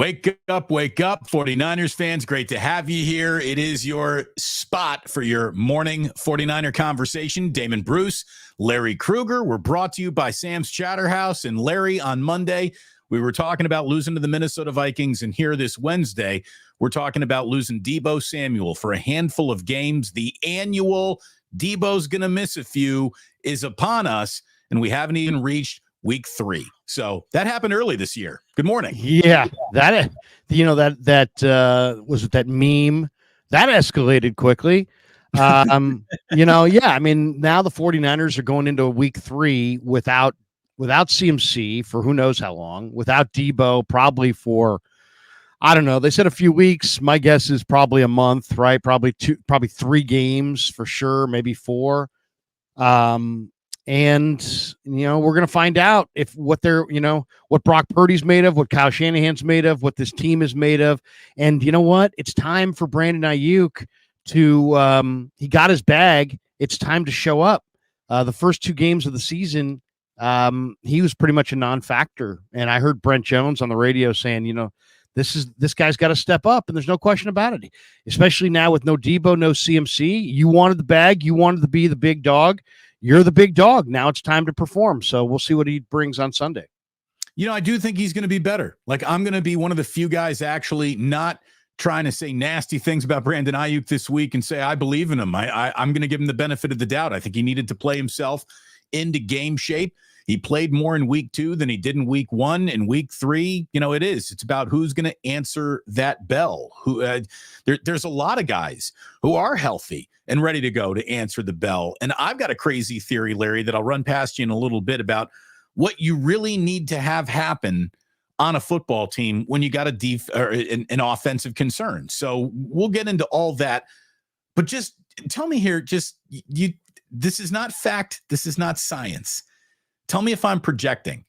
Wake up, 49ers fans. Great to have you here. It is your spot for your morning 49er conversation. Damon Bruce, Larry Krueger. We're brought to you by Sam's Chatterhouse. And Larry, on Monday, we were talking about losing to the Minnesota Vikings. And here this Wednesday, we're talking about losing Deebo Samuel for a handful of games. The annual Deebo's going to miss a few is upon us, and we haven't even reached week 3. So that happened early this year. Good morning. Yeah, that was it, that meme that escalated quickly. Yeah, I mean, now the 49ers are going into week 3 without CMC for who knows how long, without Deebo probably for, I don't know. They said a few weeks. My guess is probably a month, right? Probably 3 games for sure, maybe 4. And, we're going to find out what Brock Purdy's made of, what Kyle Shanahan's made of, what this team is made of. And you know what? It's time for Brandon Ayuk to, he got his bag. It's time to show up. The first 2 games of the season, he was pretty much a non-factor. And I heard Brent Jones on the radio saying, this guy's got to step up, and there's no question about it, especially now with no Deebo, no CMC. You wanted the bag. You wanted to be the big dog. You're the big dog. Now it's time to perform. So we'll see what he brings on Sunday. I do think he's going to be better. Like, I'm going to be one of the few guys actually not trying to say nasty things about Brandon Ayuk this week and say, I believe in him. I'm going to give him the benefit of the doubt. I think he needed to play himself into game shape. He played more in week 2 than he did in week 1. In week 3, it's about who's going to answer that bell. There's a lot of guys who are healthy and ready to go to answer the bell. And I've got a crazy theory, Larry, that I'll run past you in a little bit about what you really need to have happen on a football team when you got an offensive concern. So we'll get into all that. But just tell me here, this is not fact. This is not science. Tell me if I'm projecting.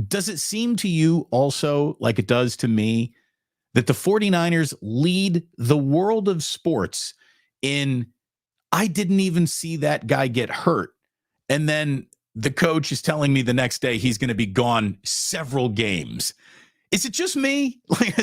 Does it seem to you also, like it does to me, that the 49ers lead the world of sports in, I didn't even see that guy get hurt, and then the coach is telling me the next day he's going to be gone several games? Is it just me? Like,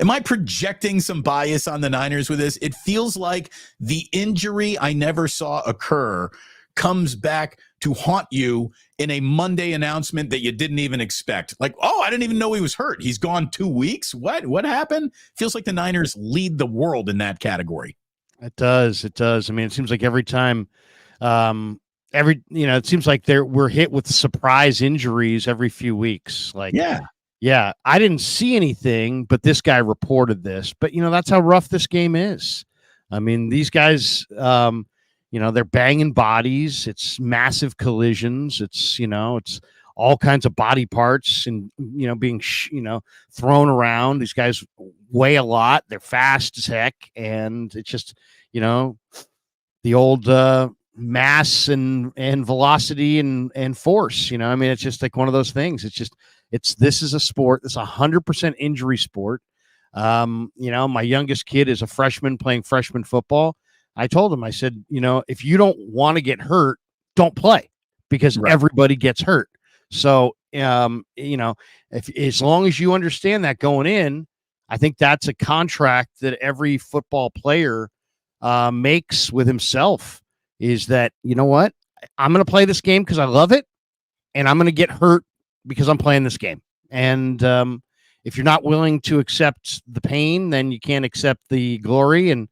am I projecting some bias on the Niners with this? It feels like the injury I never saw occur comes back to haunt you in a Monday announcement that you didn't even expect. Like, oh, I didn't even know he was hurt. He's gone 2 weeks. What happened? Feels like the Niners lead the world in that category. It does. I mean, it seems like every time, it seems like we're hit with surprise injuries every few weeks. Like, yeah, I didn't see anything, but this guy reported this. But, that's how rough this game is. I mean, these guys, they're banging bodies. It's massive collisions. It's all kinds of body parts and, being, thrown around. These guys weigh a lot. They're fast as heck. And it's just, the old mass and velocity and force, I mean, it's just like one of those things. This is a sport. It's 100% injury sport. My youngest kid is a freshman playing freshman football. I told him, I said, if you don't want to get hurt, don't play, because everybody gets hurt. So, if as long as you understand that going in, I think that's a contract that every football player makes with himself, is that, you know what, I'm going to play this game because I love it, and I'm going to get hurt because I'm playing this game. And if you're not willing to accept the pain, then you can't accept the glory. And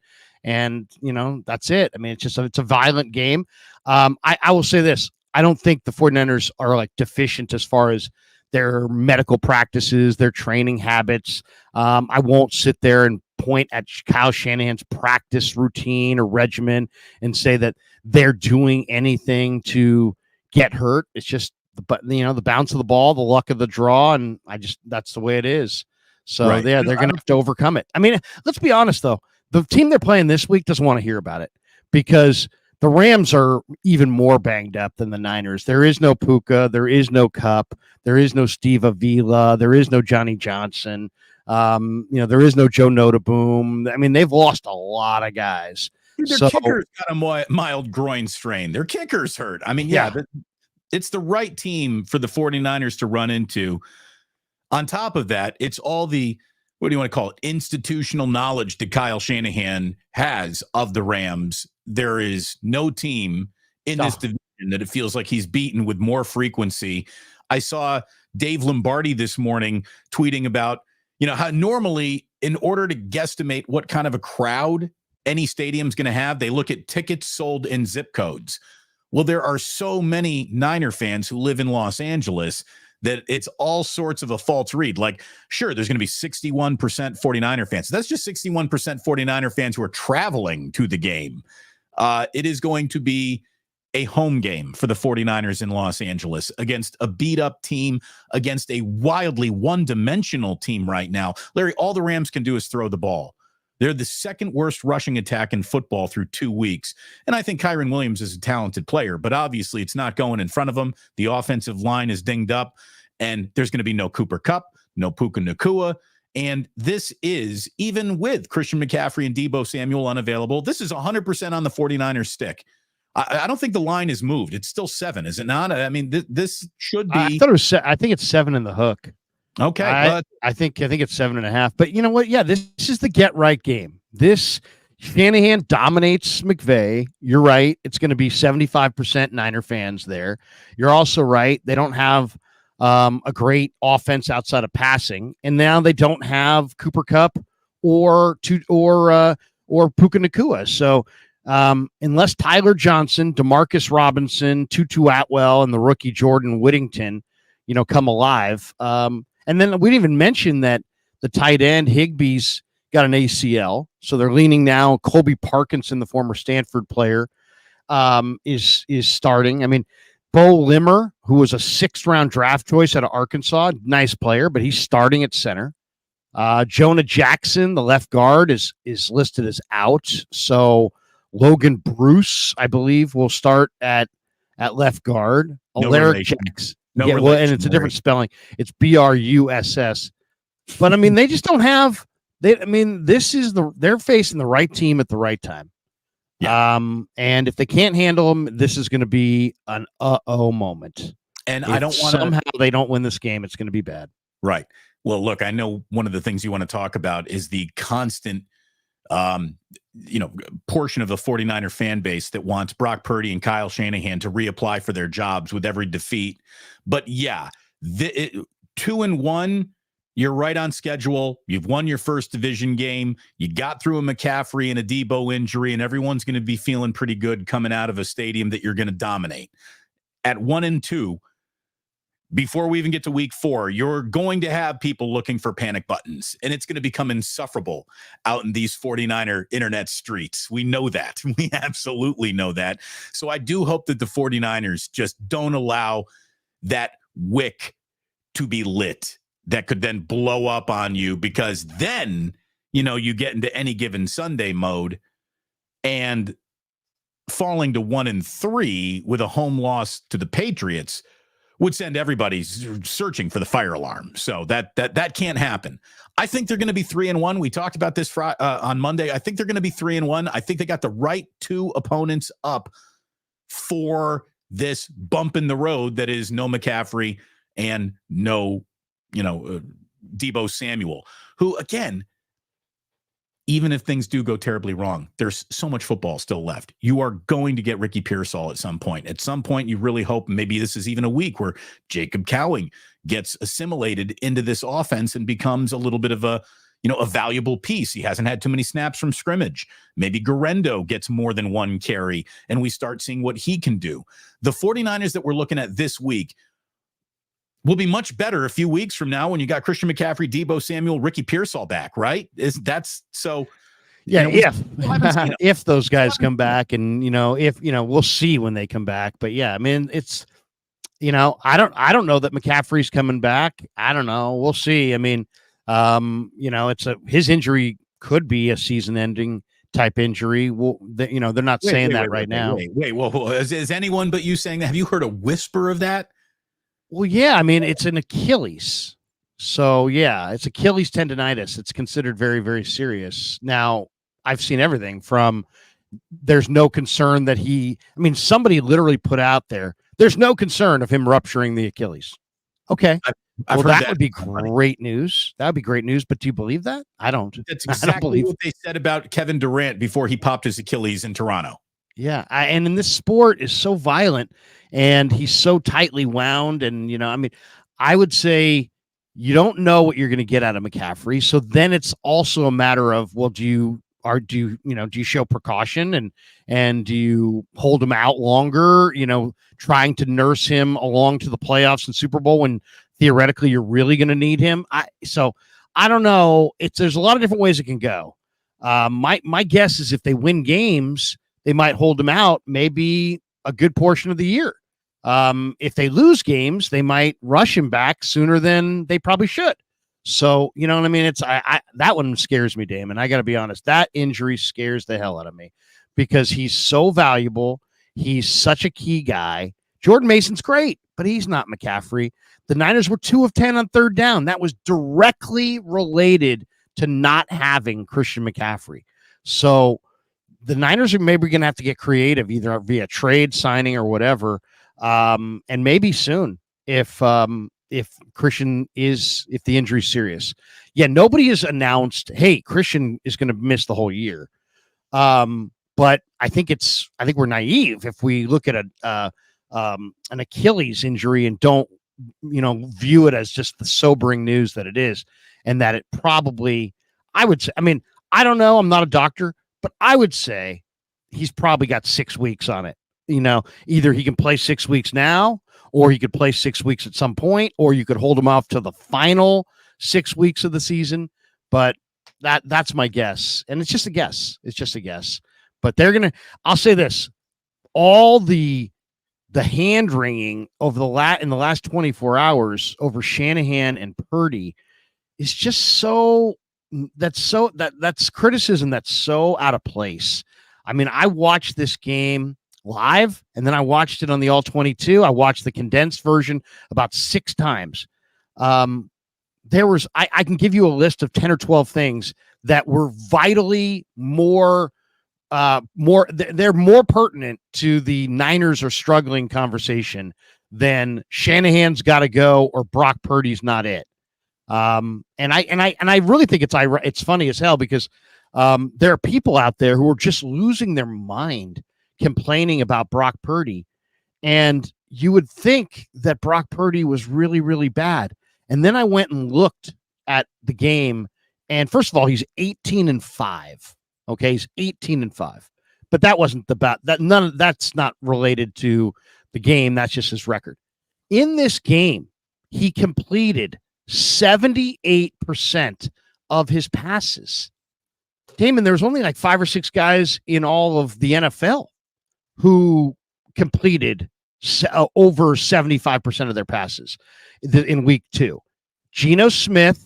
that's it. I mean, it's a violent game. I will say this. I don't think the 49ers are like deficient as far as their medical practices, their training habits. I won't sit there and point at Kyle Shanahan's practice routine or regimen and say that they're doing anything to get hurt. It's just, the bounce of the ball, the luck of the draw. And that's the way it is. So they're going to have to overcome it. I mean, let's be honest though. The team they're playing this week doesn't want to hear about it, because the Rams are even more banged up than the Niners. There is no Puka. There is no Cup. There is no Steve Avila. There is no Johnny Johnson. There is no Joe Notaboom. I mean, they've lost a lot of guys. Their kicker's got a mild groin strain. Their kicker's hurt. I mean, but it's the right team for the 49ers to run into. On top of that, it's all the, what do you want to call it, institutional knowledge that Kyle Shanahan has of the Rams. There is no team in this division that it feels like he's beaten with more frequency. I saw Dave Lombardi this morning tweeting about, how normally in order to guesstimate what kind of a crowd any stadium's going to have, they look at tickets sold in zip codes. Well, there are so many Niner fans who live in Los Angeles that it's all sorts of a false read. Like, sure, there's going to be 61% 49er fans. That's just 61% 49er fans who are traveling to the game. It is going to be a home game for the 49ers in Los Angeles against a beat-up team, against a wildly one-dimensional team right now. Larry, all the Rams can do is throw the ball. They're the second worst rushing attack in football through 2 weeks. And I think Kyren Williams is a talented player, but obviously it's not going in front of him. The offensive line is dinged up, and there's going to be no Cooper Kupp, no Puka Nacua. And this is, even with Christian McCaffrey and Deebo Samuel unavailable, this is 100% on the 49ers stick. I don't think the line is moved. It's still 7, is it not? I mean, this should be. I thought it was. I think it's 7 in the hook. Okay, I think it's 7.5. But you know what? Yeah, this is the get right game. This Shanahan dominates McVay. You're right. It's going to be 75% Niner fans there. You're also right. They don't have a great offense outside of passing, and now they don't have Cooper Kupp or Puka Nacua. So. Unless Tyler Johnson, Demarcus Robinson, Tutu Atwell, and the rookie Jordan Whittington, come alive. And then we didn't even mention that the tight end Higbee's got an ACL, so they're leaning now. Colby Parkinson, the former Stanford player, is starting. I mean, Bo Limmer, who was a 6th-round draft choice out of Arkansas, nice player, but he's starting at center. Jonah Jackson, the left guard, is listed as out. So Logan Bruce, I believe, will start at left guard. Alaric Jackson. And it's a different spelling. It's Bruss. But I mean, they just don't have. This is they're facing the right team at the right time. Yeah. And if they can't handle them, this is going to be an moment. And if I don't want to. Somehow they don't win this game, it's going to be bad. Right. Well, look, I know one of the things you want to talk about is the constant. Portion of the 49er fan base that wants Brock Purdy and Kyle Shanahan to reapply for their jobs with every defeat. But yeah, 2-1, you're right on schedule. You've won your first division game. You got through a McCaffrey and a Deebo injury, and everyone's going to be feeling pretty good coming out of a stadium that you're going to dominate. At 1-2, before we even get to week 4, you're going to have people looking for panic buttons, and it's going to become insufferable out in these 49er internet streets. We know that. We absolutely know that. So I do hope that the 49ers just don't allow that wick to be lit that could then blow up on you, because then, you get into any given Sunday mode, and falling to 1-3 with a home loss to the Patriots would send everybody searching for the fire alarm. So that can't happen. I think they're going to be 3-1. We talked about this on Monday. I think they're going to be 3-1. I think they got the right 2 opponents up for this bump in the road that is no McCaffrey and no, Deebo Samuel, who, again, even if things do go terribly wrong, there's so much football still left. You are going to get Ricky Pearsall at some point. At some point, you really hope maybe this is even a week where Jacob Cowing gets assimilated into this offense and becomes a little bit of a valuable piece. He hasn't had too many snaps from scrimmage. Maybe Guerrero gets more than 1 carry, and we start seeing what he can do. The 49ers that we're looking at this week will be much better a few weeks from now when you got Christian McCaffrey, Deebo Samuel, Ricky Pearsall back, right? That's so. Yeah, if those guys come back, and we'll see when they come back. But yeah, I mean, it's I don't know that McCaffrey's coming back. I don't know. We'll see. I mean, his injury could be a season-ending type injury. Well, they're not saying that right now. Well, is anyone but you saying that? Have you heard a whisper of that? Well, yeah, I mean, it's an Achilles. So, yeah, it's Achilles tendonitis. It's considered very, very serious. Now, I've seen everything from there's no concern that somebody literally put out there's no concern of him rupturing the Achilles. Okay. I've well, heard that would be great news. That would be great news. But do you believe that? I don't. That's exactly what they said about Kevin Durant before he popped his Achilles in Toronto. Yeah. And in this sport is so violent and he's so tightly wound. And, I mean, I would say you don't know what you're going to get out of McCaffrey. So then it's also a matter of, well, do you show precaution and do you hold him out longer, trying to nurse him along to the playoffs and Super Bowl when theoretically you're really going to need him? So I don't know. There's a lot of different ways it can go. My guess is if they win games, they might hold him out maybe a good portion of the year. If they lose games, they might rush him back sooner than they probably should. So, you know what I mean? That one scares me, Damon. I got to be honest. That injury scares the hell out of me because he's so valuable. He's such a key guy. Jordan Mason's great, but he's not McCaffrey. The Niners were 2 of 10 on third down. That was directly related to not having Christian McCaffrey. So the Niners are maybe going to have to get creative, either via trade, signing, or whatever. And maybe soon if Christian if the injury's serious. Yeah, nobody has announced, hey, Christian is going to miss the whole year. But I think we're naive if we look at an Achilles injury and don't, view it as just the sobering news that it is, and that it probably, I would say, I mean, I don't know, I'm not a doctor, but I would say he's probably got 6 weeks on it. Either he can play 6 weeks now, or he could play 6 weeks at some point, or you could hold him off to the final 6 weeks of the season. But that's my guess. And it's just a guess. But I'll say this, all the hand wringing over in the last 24 hours over Shanahan and Purdy is just that's criticism that's so out of place. I mean, I watched this game live and then I watched it on the All 22. I watched the condensed version about 6 times. I can give you a list of 10 or 12 things that were vitally they're more pertinent to the Niners are struggling conversation than Shanahan's got to go or Brock Purdy's not it. And I really think it's funny as hell because there are people out there who are just losing their mind complaining about Brock Purdy. And you would think that Brock Purdy was really, really bad. And then I went and looked at the game. And first of all, he's 18-5. Okay, he's 18-5. But that wasn't that's not related to the game. That's just his record. In this game, he completed 78% of his passes. Damon, there's only like 5 or 6 guys in all of the NFL who completed over 75% of their passes in week 2. Geno Smith,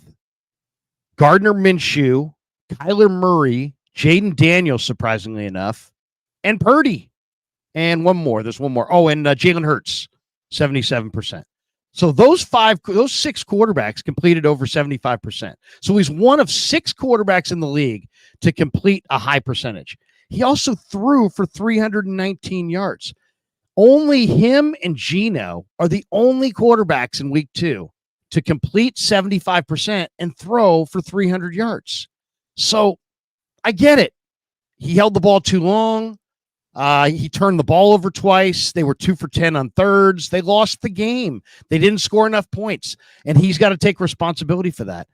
Gardner Minshew, Kyler Murray, Jaden Daniels, surprisingly enough, and Purdy. And there's one more. Oh, and Jalen Hurts, 77%. So those 6 quarterbacks completed over 75%. So he's one of 6 quarterbacks in the league to complete a high percentage. He also threw for 319 yards. Only him and Geno are the only quarterbacks in week 2 to complete 75% and throw for 300 yards. So I get it. He held the ball too long. He turned the ball over twice. They were 2 for 10 on thirds. They lost the game. They didn't score enough points, and he's got to take responsibility for that.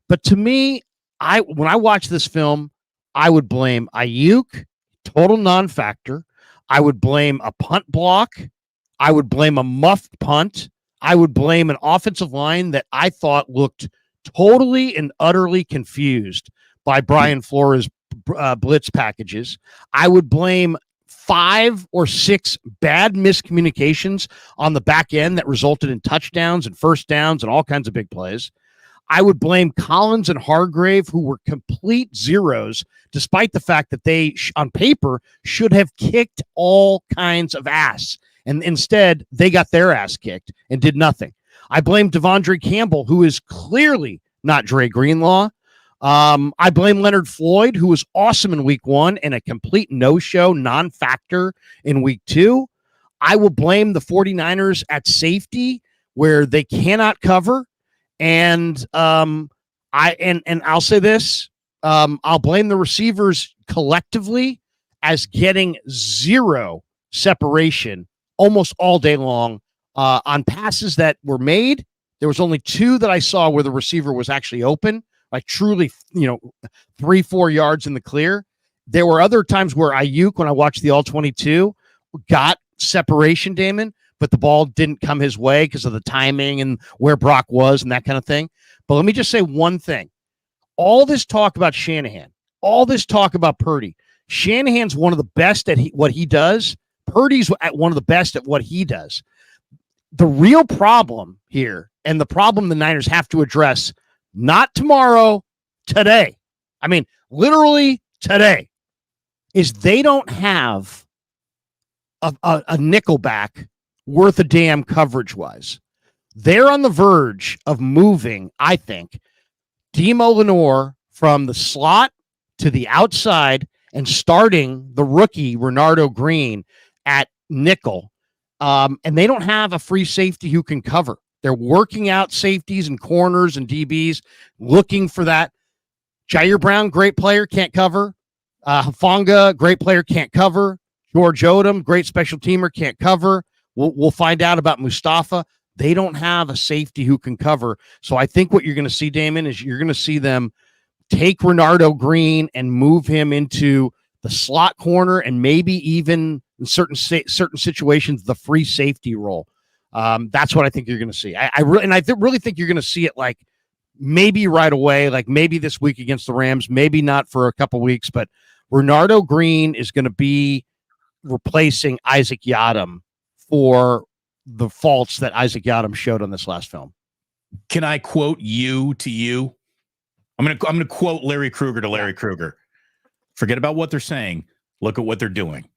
But to me, when I watch this film, I would blame Ayuk, total non-factor. I would blame a punt block. I would blame a muffed punt. I would blame an offensive line that I thought looked totally and utterly confused by Brian Flores' blitz packages. I would blame 5 or 6 bad miscommunications on the back end that resulted in touchdowns and first downs and all kinds of big plays. I would blame Collins and Hargrave, who were complete zeros, despite the fact that they, on paper, should have kicked all kinds of ass. And instead, they got their ass kicked and did nothing. I blame Devondre Campbell, who is clearly not Dre Greenlaw. I blame Leonard Floyd, who was awesome in week 1 and a complete no-show, non-factor in week 2. I will blame the 49ers at safety where they cannot cover. And I'll say this, I'll blame the receivers collectively as getting zero separation almost all day long on passes that were made. There was only 2 that I saw where the receiver was actually open, like truly, 3-4 yards in the clear. There were other times where Ayuk, when I watched the all 22, got separation, Damon, but the ball didn't come his way because of the timing and where Brock was and that kind of thing. But let me just say one thing. All this talk about Shanahan, all this talk about Purdy, Shanahan's one of the best at what he does. Purdy's at one of the best at what he does. The real problem here, and the problem the Niners have to address, not tomorrow, today. I mean, literally today, is they don't have a nickelback worth a damn coverage-wise. They're on the verge of moving, I think, Demo Lenore from the slot to the outside and starting the rookie Renardo Green at nickel. And they don't have a free safety who can cover. They're working out safeties and corners and DBs, looking for that. Jair Brown, great player, can't cover. Hufanga, great player, can't cover. George Odom, great special teamer, can't cover. We'll find out about Mustafa. They don't have a safety who can cover. So I think what you're going to see, Damon, is you're going to see them take Renardo Green and move him into the slot corner and maybe even in certain situations, the free safety role. That's what I think you're going to see. I really think you're going to see it like maybe right away, like maybe this week against the Rams, maybe not for a couple weeks, but Renardo Green is going to be replacing Isaac Yiadom for the faults that Isaac Yiadom showed on this last film. Can I quote you to you? I'm gonna quote Larry Krueger to Larry Krueger. Forget about what they're saying. Look at what they're doing.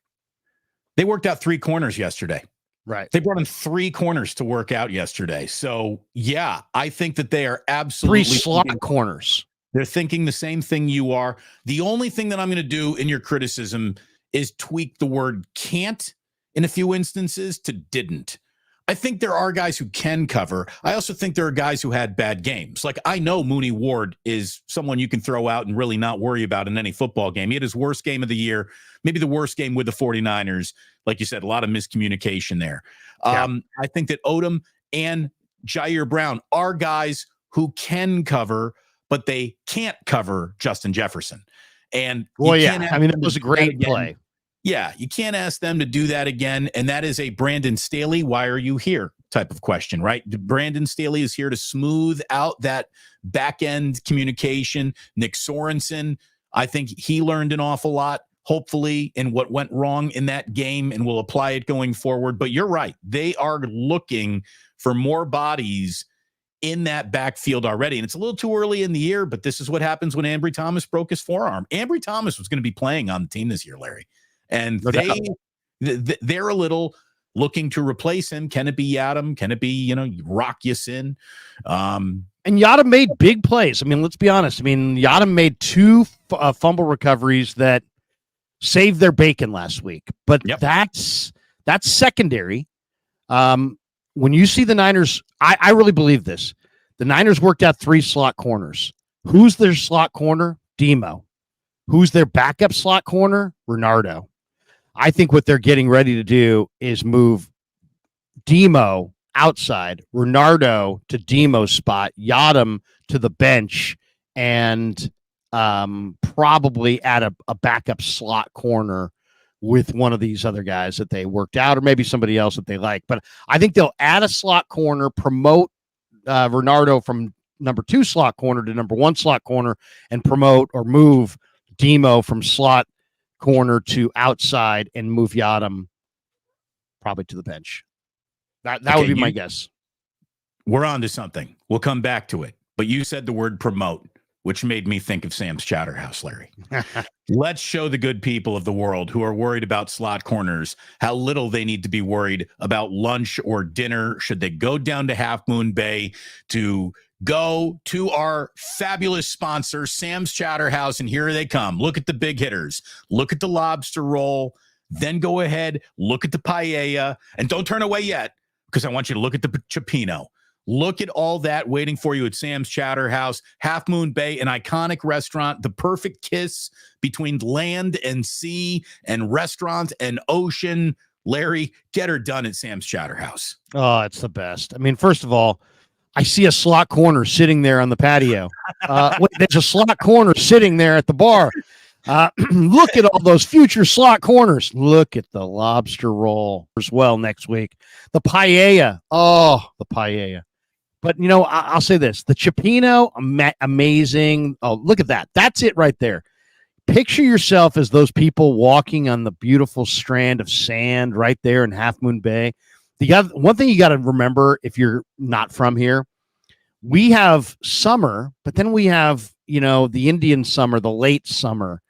They worked out 3 corners yesterday. Right. They brought in 3 corners to work out yesterday. So yeah, I think that they are absolutely 3 slot corners. They're thinking the same thing you are. The only thing that I'm going to do in your criticism is tweak the word can't in a few instances to didn't. I think there are guys who can cover. I also think there are guys who had bad games. Like, I know Mooney Ward is someone you can throw out and really not worry about in any football game. He had his worst game of the year, maybe the worst game with the 49ers. Like you said, a lot of miscommunication there. Yeah. I think that Odom and Jair Brown are guys who can cover, but they can't cover Justin Jefferson. And well, yeah, I mean, it was a great play. Yeah, you can't ask them to do that again. And that is a Brandon Staley, why are you here type of question, right? Brandon Staley is here to smooth out that back end communication. Nick Sorensen, I think he learned an awful lot, hopefully, in what went wrong in that game, and will apply it going forward. But you're right. They are looking for more bodies in that backfield already. And it's a little too early in the year, but this is what happens when Ambry Thomas broke his forearm. Ambry Thomas was going to be playing on the team this year, Larry. And they're a little looking to replace him. Can it be Yiadom? Can it be, Rock Yassin? And Yiadom made big plays. I mean, let's be honest. I mean, Yiadom made 2 fumble recoveries that saved their bacon last week. But that's secondary. When you see the Niners, I really believe this. The Niners worked out 3 slot corners. Who's their slot corner? Demo. Who's their backup slot corner? Renardo. I think what they're getting ready to do is move Demo outside, Renardo to Demo's spot, Yiadom to the bench, and probably add a backup slot corner with one of these other guys that they worked out, or maybe somebody else that they like. But I think they'll add a slot corner, promote Renardo from number 2 slot corner to number 1 slot corner, and promote or move Demo from slot corner to outside and move Yiadom probably to the bench. That would be my guess. We're on to something. We'll come back to it. But you said the word promote, which made me think of Sam's Chowderhouse, Larry. Let's show the good people of the world who are worried about slot corners how little they need to be worried about lunch or dinner should they go down to Half Moon Bay to go to our fabulous sponsor, Sam's Chowderhouse, and here they come. Look at the big hitters. Look at the lobster roll. Then go ahead, look at the paella, and don't turn away yet. because I want you to look at the Cioppino. Look at all that waiting for you at Sam's Chowder House, Half Moon Bay, an iconic restaurant, the perfect kiss between land and sea and restaurant and ocean. Larry, get her done at Sam's Chowder House. Oh, it's the best. I mean, first of all, I see a slot corner sitting there on the patio. Wait, there's a slot corner sitting there at the bar. Look at all those future slot corners. Look at the lobster roll as well next week. The paella. Oh, the paella. But, you know, I'll say this. The Cioppino, amazing. Oh, look at that. That's it right there. Picture yourself as those people walking on the beautiful strand of sand right there in Half Moon Bay. One thing you got to remember if you're not from here, we have summer, but then we have, you know, the Indian summer, the late summer,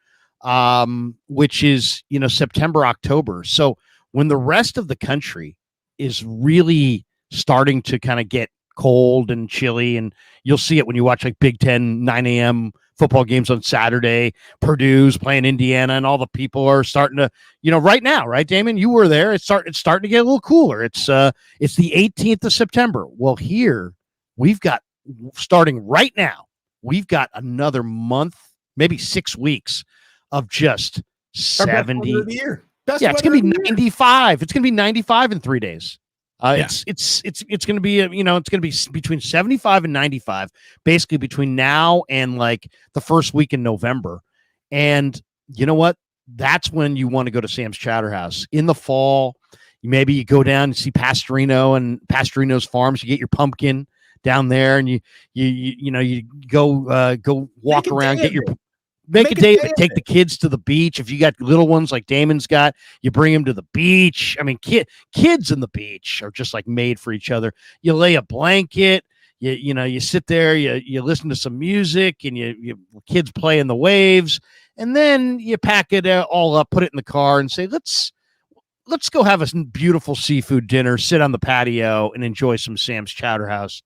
which is, you know, September, October. So when the rest of the country is really starting to kind of get cold and chilly, and you'll see it when you watch like Big Ten 9 a.m. football games on Saturday, Purdue's playing Indiana, and all the people are starting to, you know, right now, right, Damon? You were there. It's starting to get a little cooler. It's the 18th of September. Well, here we've got, starting right now, we've got another month, maybe 6 weeks of just 70. Yeah, it's gonna be 95. It's gonna be 95 in 3 days. It's going to be, you know, it's going to be between 75 and 95, basically between now and like the first week in November. And you know what? That's when you want to go to Sam's Chowder House in the fall. Maybe you go down and see Pastorino and Pastorino's Farms. You get your pumpkin down there, and you go walk around, get your. Make a day of it. Take the kids to the beach. If you got little ones like Damon's got, you bring them to the beach. I mean, kids in the beach are just like made for each other. You lay a blanket. You sit there. You listen to some music, and you kids play in the waves, and then you pack it all up, put it in the car, and say, let's go have a beautiful seafood dinner, sit on the patio, and enjoy some Sam's Chowder House.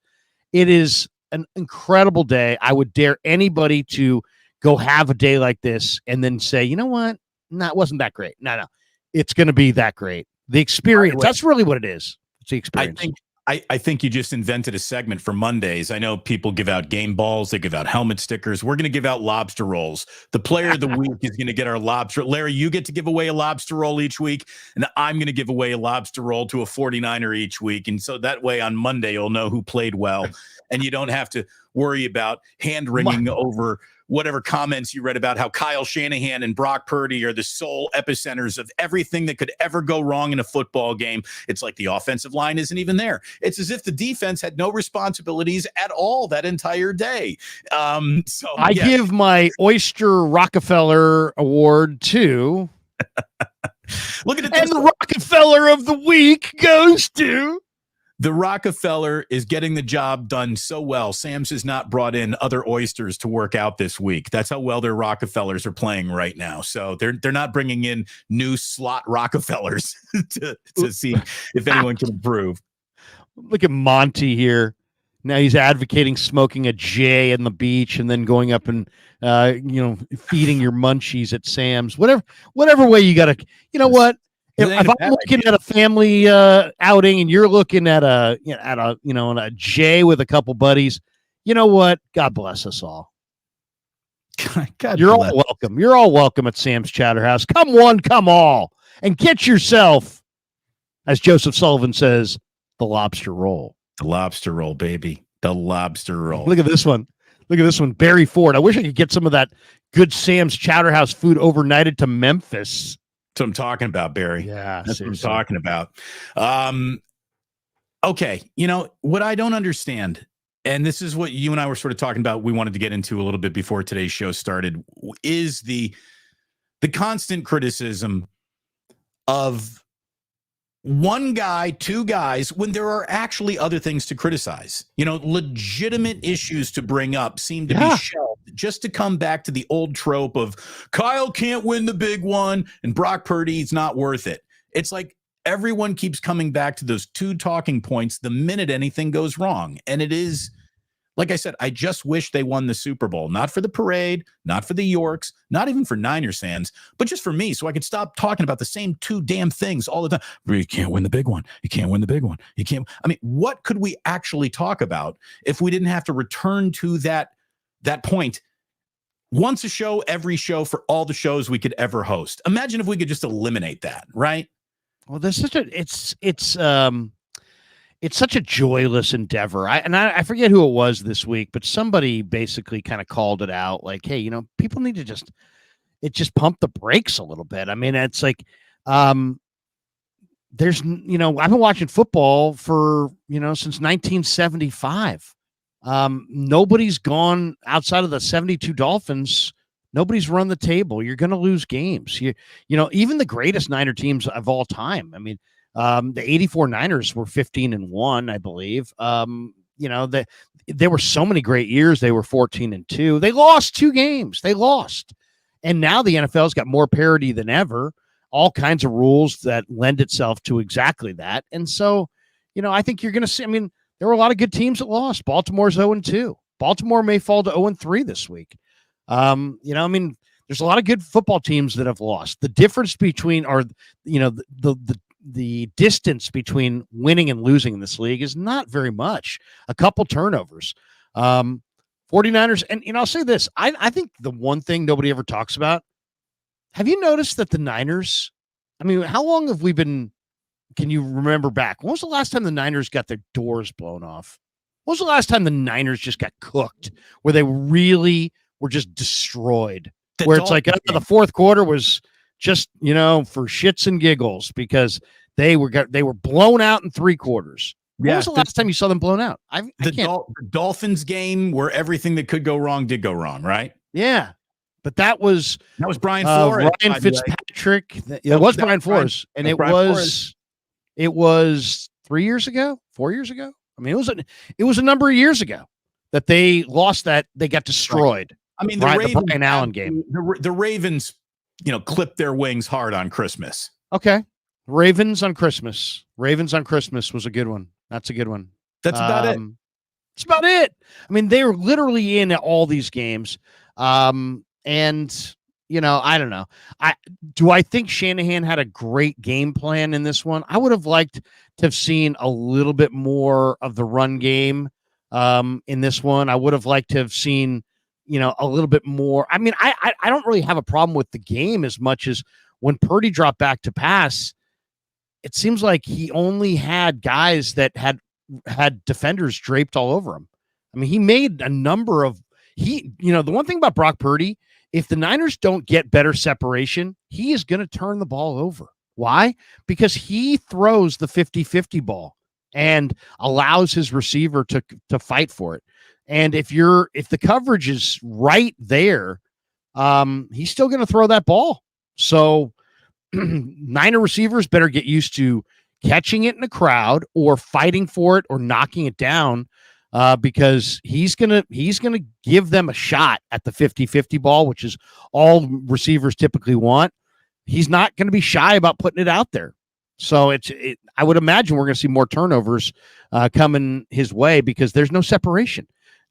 It is an incredible day. I would dare anybody to go have a day like this and then say, you know what? No, it wasn't that great. No. It's going to be that great. The experience. That's really what it is. It's the experience. I think you just invented a segment for Mondays. I know people give out game balls. They give out helmet stickers. We're going to give out lobster rolls. The player of the week is going to get our lobster. Larry, you get to give away a lobster roll each week, and I'm going to give away a lobster roll to a 49er each week. And so that way on Monday, you'll know who played well, and you don't have to worry about hand-wringing over whatever comments you read about how Kyle Shanahan and Brock Purdy are the sole epicenters of everything that could ever go wrong in a football game. It's like the offensive line isn't even there. It's as if the defense had no responsibilities at all that entire day. I give my Oyster Rockefeller Award to look at it. And the Rockefeller of the week goes to the Rockefeller is getting the job done so well. Sam's has not brought in other oysters to work out this week. That's how well their Rockefellers are playing right now. So they're not bringing in new slot Rockefellers to see if anyone can improve. Look at Monty here. Now he's advocating smoking a J in the beach and then going up and feeding your munchies at Sam's. Whatever way you got to. You know what? If I'm looking at a family outing and you're looking at a J with a couple buddies, you know what? God bless us all. You're all welcome. You're all welcome at Sam's Chowder House. Come one, come all, and get yourself, as Joseph Sullivan says, the lobster roll. The lobster roll, baby. The lobster roll. Look at this one. Barry Ford. I wish I could get some of that good Sam's Chowder House food overnighted to Memphis. That's what I'm talking about, Barry. Yeah, that's seriously what I'm talking about. Okay, what I don't understand, and this is what you and I were sort of talking about, we wanted to get into a little bit before today's show started, is the constant criticism of one guy, two guys, when there are actually other things to criticize. Legitimate issues to bring up seem to be shelved just to come back to the old trope of Kyle can't win the big one and Brock Purdy's not worth it. It's like everyone keeps coming back to those two talking points the minute anything goes wrong. And it is Like I said, I just wish they won the Super Bowl, not for the parade, not for the Yorks, not even for Niners fans, but just for me, so I could stop talking about the same two damn things all the time. You can't win the big one. You can't win the big one. You can't. I mean, what could we actually talk about if we didn't have to return to that point once a show, every show, for all the shows we could ever host? Imagine if we could just eliminate that, right? Well, there's such a it's such a joyless endeavor. I forget who it was this week, but somebody basically kind of called it out, like, hey, people need to just pump the brakes a little bit. I mean, it's like, there's, I've been watching football for, since 1975. Nobody's gone outside of the 72 Dolphins. Nobody's run the table. You're going to lose games. Even the greatest Niner teams of all time. I mean, the 84 Niners were 15-1, I believe. There were so many great years. They were 14-2. They lost 2 games. They lost. And now the NFL's got more parity than ever, all kinds of rules that lend itself to exactly that. And so, I think you're going to see, there were a lot of good teams that lost. Baltimore's 0-2. Baltimore may fall to 0-3 this week. There's a lot of good football teams that have lost. The difference between, the distance between winning and losing in this league is not very much. A couple turnovers. 49ers, and I'll say this. I think the one thing nobody ever talks about, have you noticed that the Niners, how long have we been, can you remember back? When was the last time the Niners got their doors blown off? When was the last time the Niners just got cooked, where they really were just destroyed? Where it's like the fourth quarter was just, for shits and giggles, because they were blown out in 3 quarters. When was the last time you saw them blown out? The Dolphins game where everything that could go wrong did go wrong, right? Yeah. But that was Brian Flores. Ryan Fitzpatrick. It was Brian Flores. And it was 3 years ago, 4 years ago. It was a number of years ago that they lost that. They got destroyed. Right. The Brian Allen game. The Ravens, clipped their wings hard on Christmas. Okay. Ravens on Christmas was a good one. That's a good one. That's about it. That's about it. They were literally in all these games. And I don't know. I think Shanahan had a great game plan in this one. I would have liked to have seen a little bit more of the run game in this one. I would have liked to have seen, a little bit more. I don't really have a problem with the game as much as when Purdy dropped back to pass. It seems like he only had guys that had defenders draped all over him. He made a number of the one thing about Brock Purdy, if the Niners don't get better separation, he is going to turn the ball over. Why? Because he throws the 50-50 ball and allows his receiver to fight for it. And if the coverage is right there, he's still going to throw that ball. So Niner receivers better get used to catching it in a crowd or fighting for it or knocking it down, because he's gonna give them a shot at the 50-50 ball, which is all receivers typically want. He's not going to be shy about putting it out there. So I would imagine we're going to see more turnovers coming his way, because there's no separation.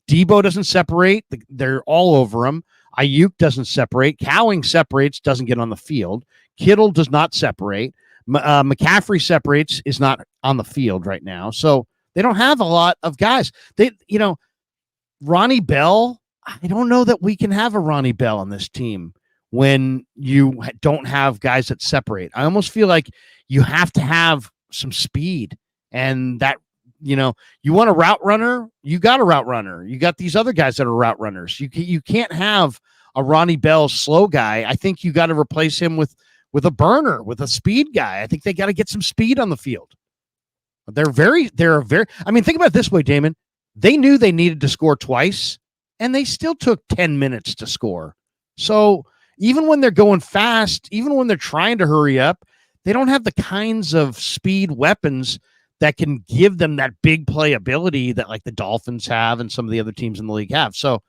Debo doesn't separate. They're all over him. Ayuk doesn't separate. Cowing separates, doesn't get on the field. Kittle does not separate. McCaffrey separates, is not on the field right now. So they don't have a lot of guys. Ronnie Bell, I don't know that we can have a Ronnie Bell on this team when you don't have guys that separate. I almost feel like you have to have some speed, and that, you want a route runner, you got a route runner. You got these other guys that are route runners. You can't have a Ronnie Bell slow guy. I think you got to replace him with a burner, with a speed guy. I think they got to get some speed on the field. They're very, think about it this way, Damon. They knew they needed to score twice, and they still took 10 minutes to score. So even when they're going fast, even when they're trying to hurry up, they don't have the kinds of speed weapons that can give them that big play ability that like the Dolphins have and some of the other teams in the league have. So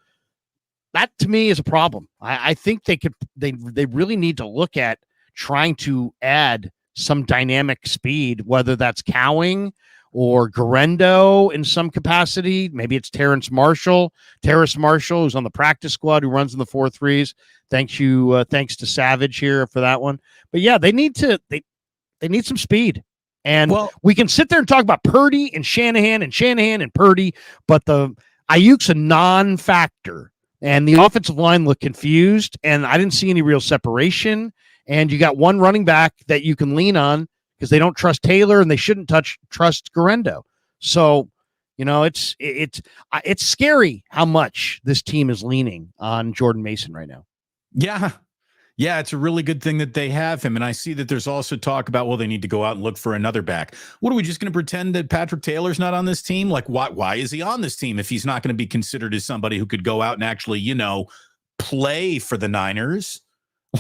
that to me is a problem. I think they really need to look at trying to add some dynamic speed, whether that's cowing or Garendo in some capacity. Maybe it's Terrace Marshall, who's on the practice squad, who runs in the 4-3s. Thanks to Savage here for that one. But yeah, they need some speed. And we can sit there and talk about Purdy and Shanahan and Purdy, but the Ayuk's a non-factor. And the offensive line looked confused, and I didn't see any real separation. And you got one running back that you can lean on because they don't trust Taylor, and they shouldn't trust Garendo. So, it's scary how much this team is leaning on Jordan Mason right now. Yeah. Yeah, it's a really good thing that they have him. And I see that there's also talk about, they need to go out and look for another back. What, are we just going to pretend that Patrick Taylor's not on this team? Like, why is he on this team if he's not going to be considered as somebody who could go out and actually, play for the Niners?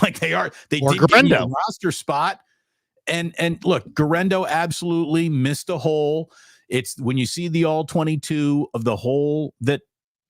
Like they did give him a roster spot. And look, Garendo absolutely missed a hole. It's when you see the all 22 of the hole that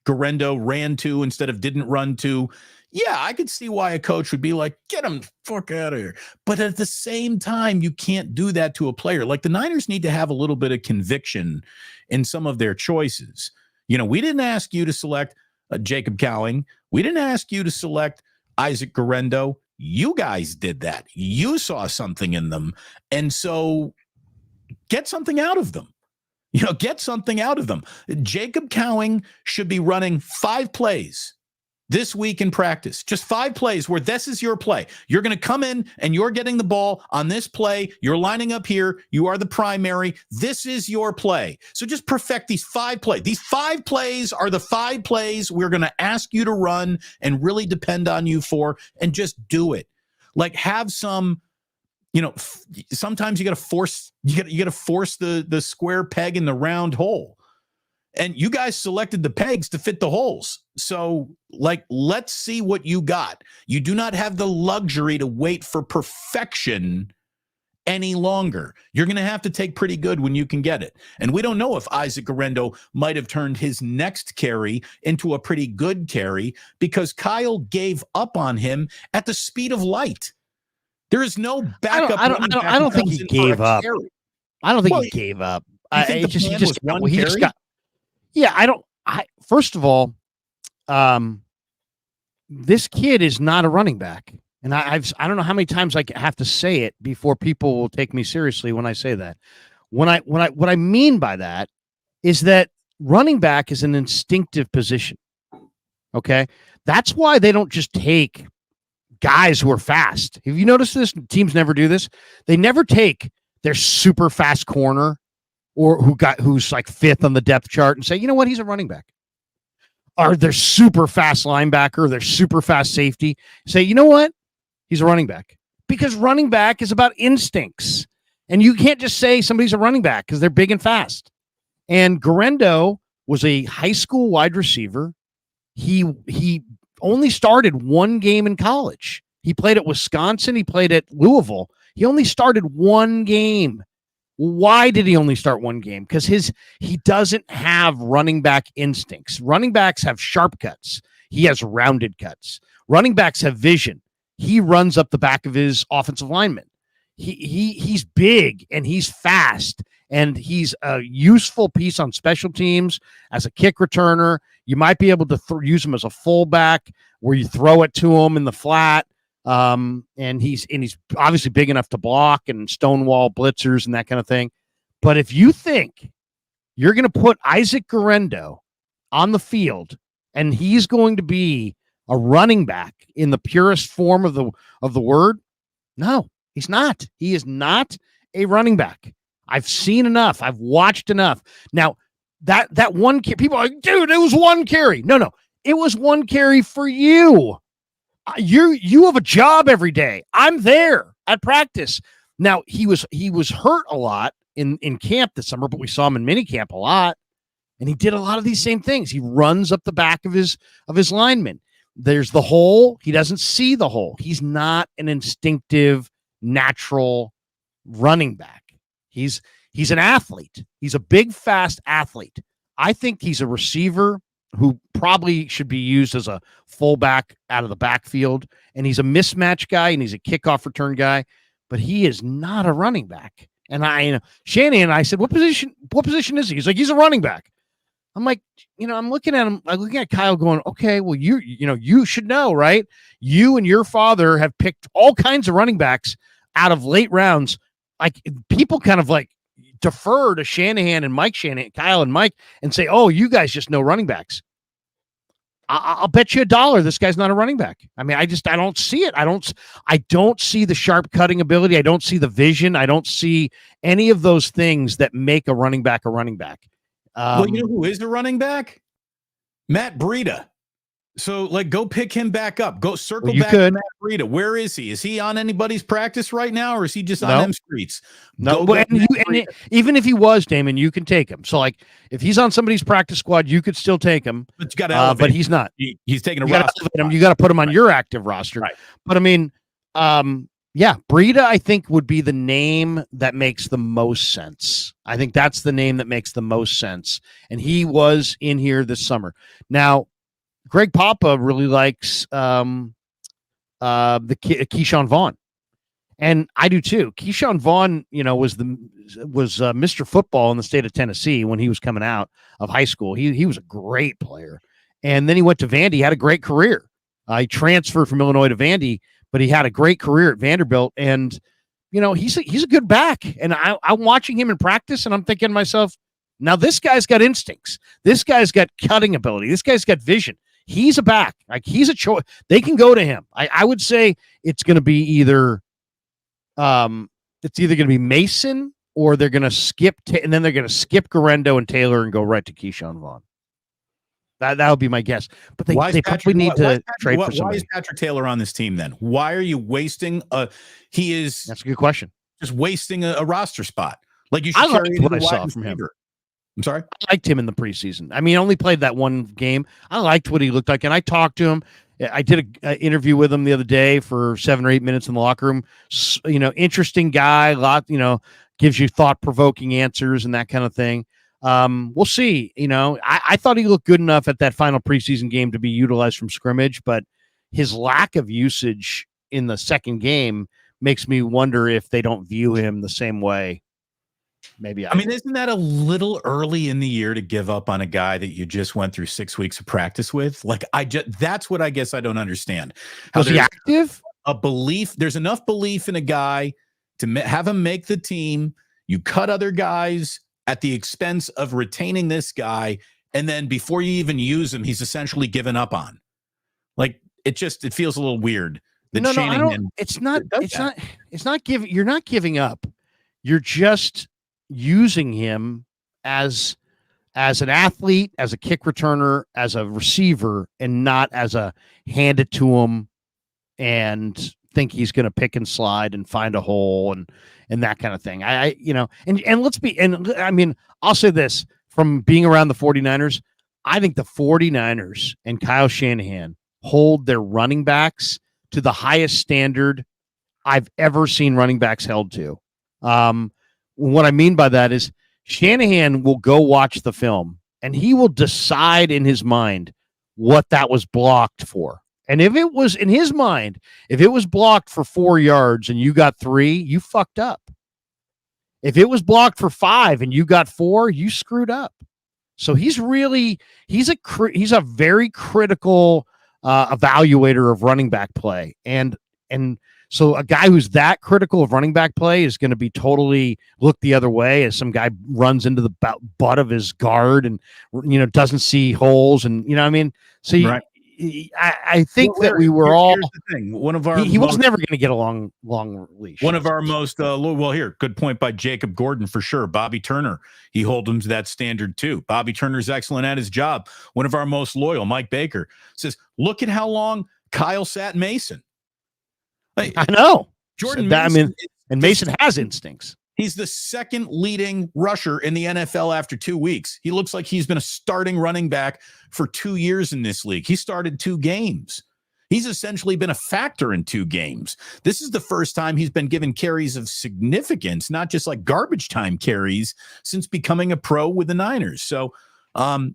Garendo ran to instead of didn't run to. Yeah, I could see why a coach would be like, get him the fuck out of here. But at the same time, you can't do that to a player. Like the Niners need to have a little bit of conviction in some of their choices. We didn't ask you to select Jacob Cowing. We didn't ask you to select Isaac Garendo. You guys did that. You saw something in them. And so get something out of them. Get something out of them. Jacob Cowing should be running 5 plays this week in practice, just 5 plays where this is your play. You're going to come in and you're getting the ball on this play. You're lining up here. You are the primary. This is your play. So just perfect these 5 plays. These 5 plays are the 5 plays we're going to ask you to run and really depend on you for, and just do it. Like have some, sometimes you got to force, you got to force the square peg in the round hole. And you guys selected the pegs to fit the holes. So, let's see what you got. You do not have the luxury to wait for perfection any longer. You're going to have to take pretty good when you can get it. And we don't know if Isaac Garendo might have turned his next carry into a pretty good carry because Kyle gave up on him at the speed of light. There is no backup. I don't think he gave up. I don't think he gave up. First of all, this kid is not a running back. And I don't know how many times I have to say it before people will take me seriously when I say that. What I mean by that is that running back is an instinctive position. Okay. That's why they don't just take guys who are fast. Have you noticed this? Teams never do this. They never take their super fast corner or who's like 5th on the depth chart and say, you know what, he's a running back. Or their super fast linebacker, their super fast safety. Say, you know what, he's a running back. Because running back is about instincts. And you can't just say somebody's a running back because they're big and fast. And Garendo was a high school wide receiver. He only started 1 game in college. He played at Wisconsin. He played at Louisville. He only started 1 game. Why did he only start 1 game? Because he doesn't have running back instincts. Running backs have sharp cuts. He has rounded cuts. Running backs have vision. He runs up the back of his offensive lineman. He's big and he's fast and he's a useful piece on special teams as a kick returner. You might be able to use him as a fullback where you throw it to him in the flat. And he's obviously big enough to block and stonewall blitzers and that kind of thing. But if you think you're going to put Isaac Garendo on the field and he's going to be a running back in the purest form of the word, no, he's not. He is not a running back. I've seen enough. I've watched enough. Now that one people are like, dude, it was 1 carry. No, it was 1 carry for you. You have a job every day. I'm there at practice. Now he was hurt a lot in camp this summer, but we saw him in mini camp a lot. And he did a lot of these same things. He runs up the back of his lineman. There's the hole. He doesn't see the hole. He's not an instinctive, natural running back. He's an athlete. He's a big, fast athlete. I think he's a receiver who probably should be used as a fullback out of the backfield. And he's a mismatch guy and he's a kickoff return guy, but he is not a running back. And Shanahan, I said, what position is he? He's like, he's a running back. I'm like, I'm looking at him. I'm looking at Kyle going, okay, well, you should know, right? You and your father have picked all kinds of running backs out of late rounds. Like, people kind of like defer to Shanahan and Kyle and Mike, and say, oh, you guys just know running backs. I'll bet you $1 this guy's not a running back. I mean, I don't see it. I don't see the sharp cutting ability. I don't see the vision. I don't see any of those things that make a running back a running back. Well, you know who is a running back? Matt Breida. So, go pick him back up. Go circle back to Matt Breida. Where is he? Is he on anybody's practice right now, or is he just on them streets? No, even if he was, Damon, you can take him. So, if he's on somebody's practice squad, you could still take him. But you got to elevate. But he's not. He's taking a roster. You got to put him on your active roster. Right. But I mean, Breida, I think, would be the name that makes the most sense. I think that's the name that makes the most sense. And he was in here this summer. Now, Greg Papa really likes the Keyshawn Vaughn, and I do too. Keyshawn Vaughn, was Mr. Football in the state of Tennessee when he was coming out of high school. He was a great player, and then he went to Vandy, had a great career. He transferred from Illinois to Vandy, but he had a great career at Vanderbilt, and he's a good back. And I'm watching him in practice, and I'm thinking to myself, now this guy's got instincts. This guy's got cutting ability. This guy's got vision. He's a back. He's a choice. They can go to him. I would say it's going to be either going to be Mason, or they're going to skip and then they're going to skip Garendo and Taylor and go right to Keyshawn Vaughn. That would be my guess. But they probably need to trade for somebody. Why is Patrick Taylor on this team then? Why are you wasting that's a good question. Just wasting a roster spot. You should I liked what I saw from him. I'm sorry? I liked him in the preseason. I mean, only played that one game. I liked what he looked like, and I talked to him. I did an interview with him the other day for 7 or 8 minutes in the locker room. Interesting guy, gives you thought-provoking answers and that kind of thing. We'll see. I thought he looked good enough at that final preseason game to be utilized from scrimmage, but his lack of usage in the second game makes me wonder if they don't view him the same way. Maybe I mean, isn't that a little early in the year to give up on a guy that you just went through 6 weeks of practice with? That's what I guess I don't understand. Was he active? There's enough belief in a guy to have him make the team. You cut other guys at the expense of retaining this guy, and then before you even use him, he's essentially given up on. It feels a little weird. It's not giving. You're not giving up. You're just using him as an athlete, as a kick returner, as a receiver, and not as a hand it to him and think he's going to pick and slide and find a hole and that kind of thing. I mean, I'll say this, from being around the 49ers, I think the 49ers and Kyle Shanahan hold their running backs to the highest standard I've ever seen running backs held to. What I mean by that is Shanahan will go watch the film and he will decide in his mind what that was blocked for. And if it was in his mind, if it was blocked for 4 yards and you got 3, you fucked up. If it was blocked for 5 and you got 4, you screwed up. So he's a very critical evaluator of running back play. And so a guy who's that critical of running back play is going to be totally look the other way as some guy runs into the butt of his guard and, doesn't see holes. And, what I mean? So I think that we were all. Here's the thing. One of our he was never going to get a long leash. One of our most here, good point by Jacob Gordon for sure. Bobby Turner, he holds him to that standard too. Bobby Turner's excellent at his job. One of our most loyal, Mike Baker, says, "Look at how long Kyle sat Mason." I know. Jordan Mason, and Mason has instincts. He's the second leading rusher in the NFL after 2 weeks. He looks like he's been a starting running back for 2 years in this league. He started 2 games. He's essentially been a factor in 2 games. This is the first time he's been given carries of significance, not just like garbage time carries, since becoming a pro with the Niners. So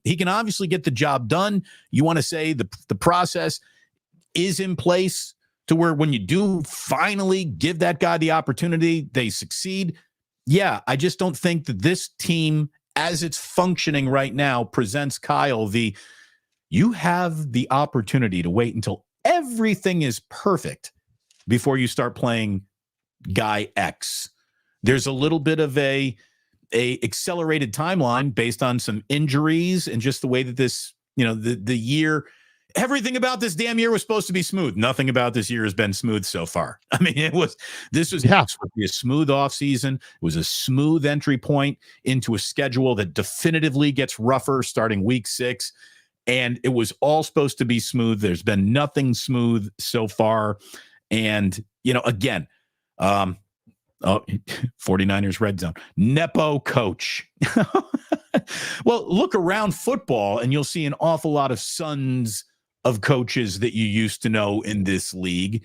he can obviously get the job done. You want to say the process is in place to where when you do finally give that guy the opportunity, they succeed. yeah, I just don't think that this team, as it's functioning right now, presents Kyle you have the opportunity to wait until everything is perfect before you start playing guy X. There's a little bit of a accelerated timeline based on some injuries and just the way that this, the year, everything about this damn year was supposed to be smooth. Nothing about this year has been smooth so far. I mean, this was supposed to be a smooth off season. It was a smooth entry point into a schedule that definitively gets rougher starting week 6. And it was all supposed to be smooth. There's been nothing smooth so far. And, again, 49ers red zone, Nepo coach. Well, look around football and you'll see an awful lot of sons of coaches that you used to know in this league.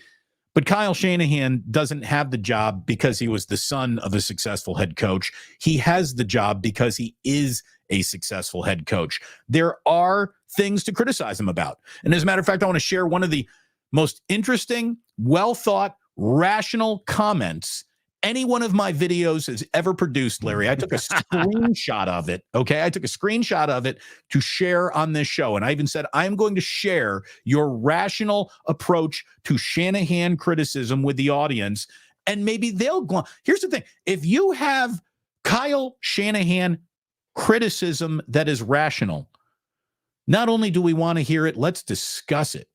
But Kyle Shanahan doesn't have the job because he was the son of a successful head coach. He has the job because he is a successful head coach. There are things to criticize him about. And as a matter of fact, I want to share one of the most interesting, well-thought, rational comments any one of my videos has ever produced, Larry. I took a screenshot of it. Okay. I took a screenshot of it to share on this show. And I even said, I'm going to share your rational approach to Shanahan criticism with the audience. And maybe they'll here's the thing. If you have Kyle Shanahan criticism that is rational, not only do we want to hear it, let's discuss it.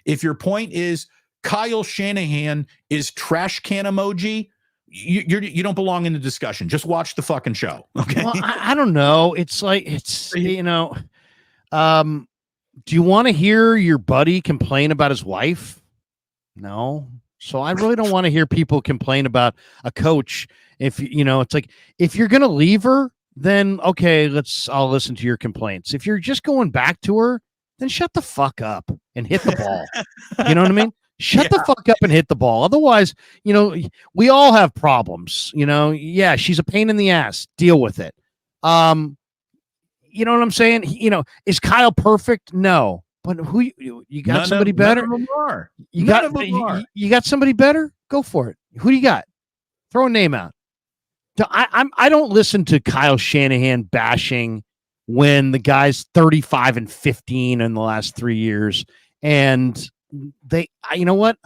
If your point is Kyle Shanahan is trash can emoji, you don't belong in the discussion. Just watch the fucking show. Okay. Well, I don't know. It's like, do you want to hear your buddy complain about his wife? No. So I really don't want to hear people complain about a coach. It's like, if you're going to leave her, then okay, I'll listen to your complaints. If you're just going back to her, then shut the fuck up and hit the ball. You know what I mean? Shut the fuck up and hit the ball. Otherwise, we all have problems. Yeah, she's a pain in the ass. Deal with it. You know what I'm saying? Is Kyle perfect? No. But who you got somebody better? None of them are. You got somebody better? Go for it. Who do you got? Throw a name out. I don't listen to Kyle Shanahan bashing when the guy's 35-15 in the last 3 years, and you know what?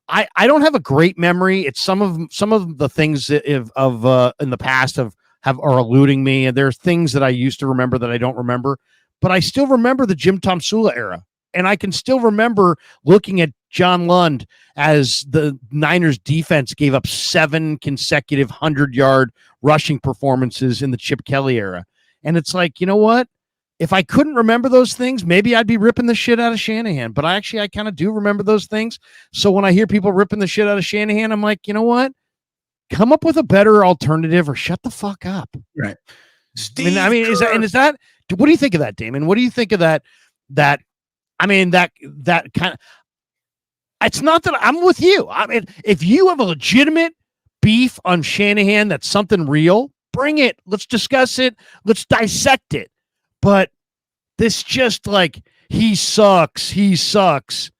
I don't have a great memory. It's some of the things of in the past are eluding me, and there's things that I used to remember that I don't remember, but I still remember the Jim Tomsula era, and I can still remember looking at John Lund as the Niners defense gave up 7 consecutive 100-yard rushing performances in the Chip Kelly era, and it's like, you know what? If I couldn't remember those things, maybe I'd be ripping the shit out of Shanahan. But I kind of do remember those things. So when I hear people ripping the shit out of Shanahan, I'm like, you know what? Come up with a better alternative or shut the fuck up. Right. Steve is that what do you think of that, Damon? What do you think of that kind of, it's not that I'm with you. I mean, if you have a legitimate beef on Shanahan, that's something real, bring it. Let's discuss it. Let's dissect it. But this just like, he sucks. It's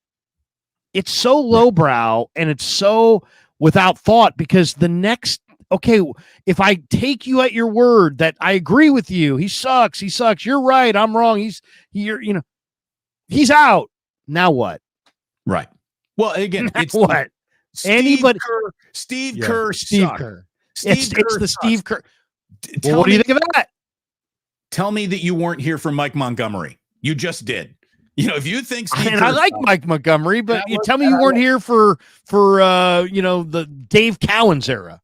so lowbrow and it's so without thought, because if I take you at your word that I agree with you, he sucks. You're right. I'm wrong. He's out. Now what? Right. Well, again, it's what? Steve Kerr. Steve Kerr. It's the Steve Kerr. What do you think of that? Tell me that you weren't here for Mike Montgomery. You just did. If you think I like Mike Montgomery, but you tell me you weren't here for the Dave Cowens era,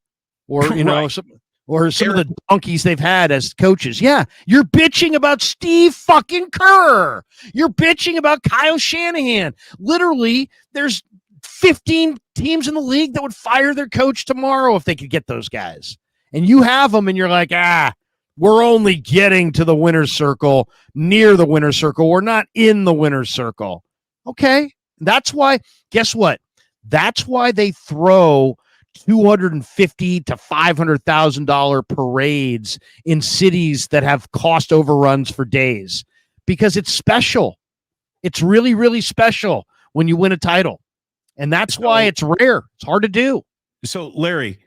or right. some of the donkeys they've had as coaches. Yeah, you're bitching about Steve fucking Kerr. You're bitching about Kyle Shanahan. Literally, there's 15 teams in the league that would fire their coach tomorrow if they could get those guys, and you have them, and you're like, we're only getting to the winner's circle, near the winner's circle. We're not in the winner's circle. Okay. That's why, guess what? That's why they throw $250,000 to $500,000 parades in cities that have cost overruns for days, because it's special. It's really, really special when you win a title. And that's why it's rare. It's hard to do. So, Larry,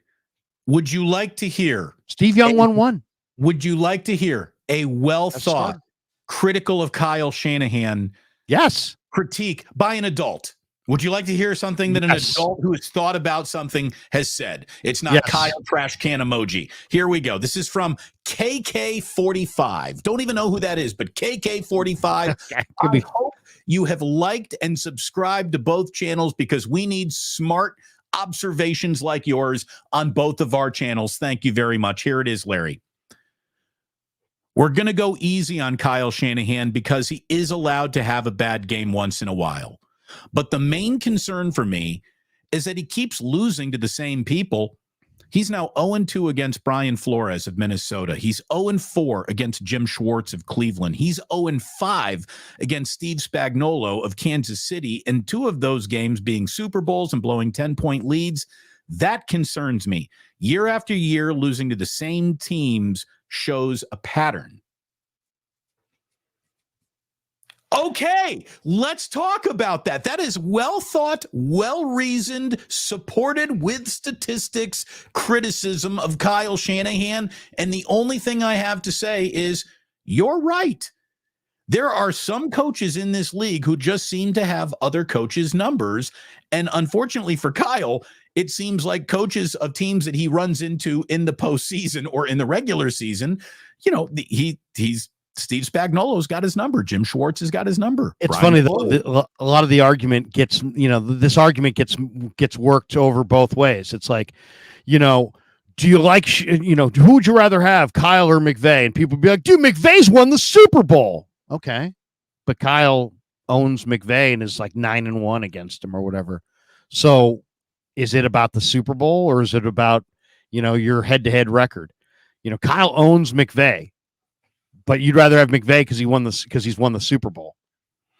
Would you like to hear Steve Young won one? Would you like to hear a well-thought critical of Kyle Shanahan Yes. critique by an adult? Would you like to hear something that an adult who has thought about something has said? It's not Kyle trash can emoji. Here we go. This is from KK45. Don't even know who that is, but KK45. I hope you have liked and subscribed to both channels because we need smart observations like yours on both of our channels. Thank you very much. Here it is, Larry. We're going to go easy on Kyle Shanahan because he is allowed to have a bad game once in a while. But the main concern for me is that he keeps losing to the same people. He's now 0-2 against Brian Flores of Minnesota. He's 0-4 against Jim Schwartz of Cleveland. He's 0-5 against Steve Spagnuolo of Kansas City. And 2 of those games being Super Bowls and blowing 10-point leads. That concerns me. Year after year, losing to the same teams shows a pattern. Okay, let's talk about that. That is well thought, well reasoned, supported with statistics criticism of Kyle Shanahan. And the only thing I have to say is you're right. There are some coaches in this league who just seem to have other coaches' numbers. And unfortunately for Kyle, it seems like coaches of teams that he runs into in the postseason or in the regular season, you know, he's Steve Spagnuolo's got his number. Jim Schwartz has got his number. It's funny though. A lot of the argument gets, this argument gets worked over both ways. It's like, do you like, who would you rather have, Kyle or McVay? And people be like, dude, McVay's won the Super Bowl. Okay, but Kyle owns McVay and is like 9-1 against him or whatever. So, is it about the Super Bowl or is it about your head-to-head record? Kyle owns McVay. But you'd rather have McVay because he's won the Super Bowl,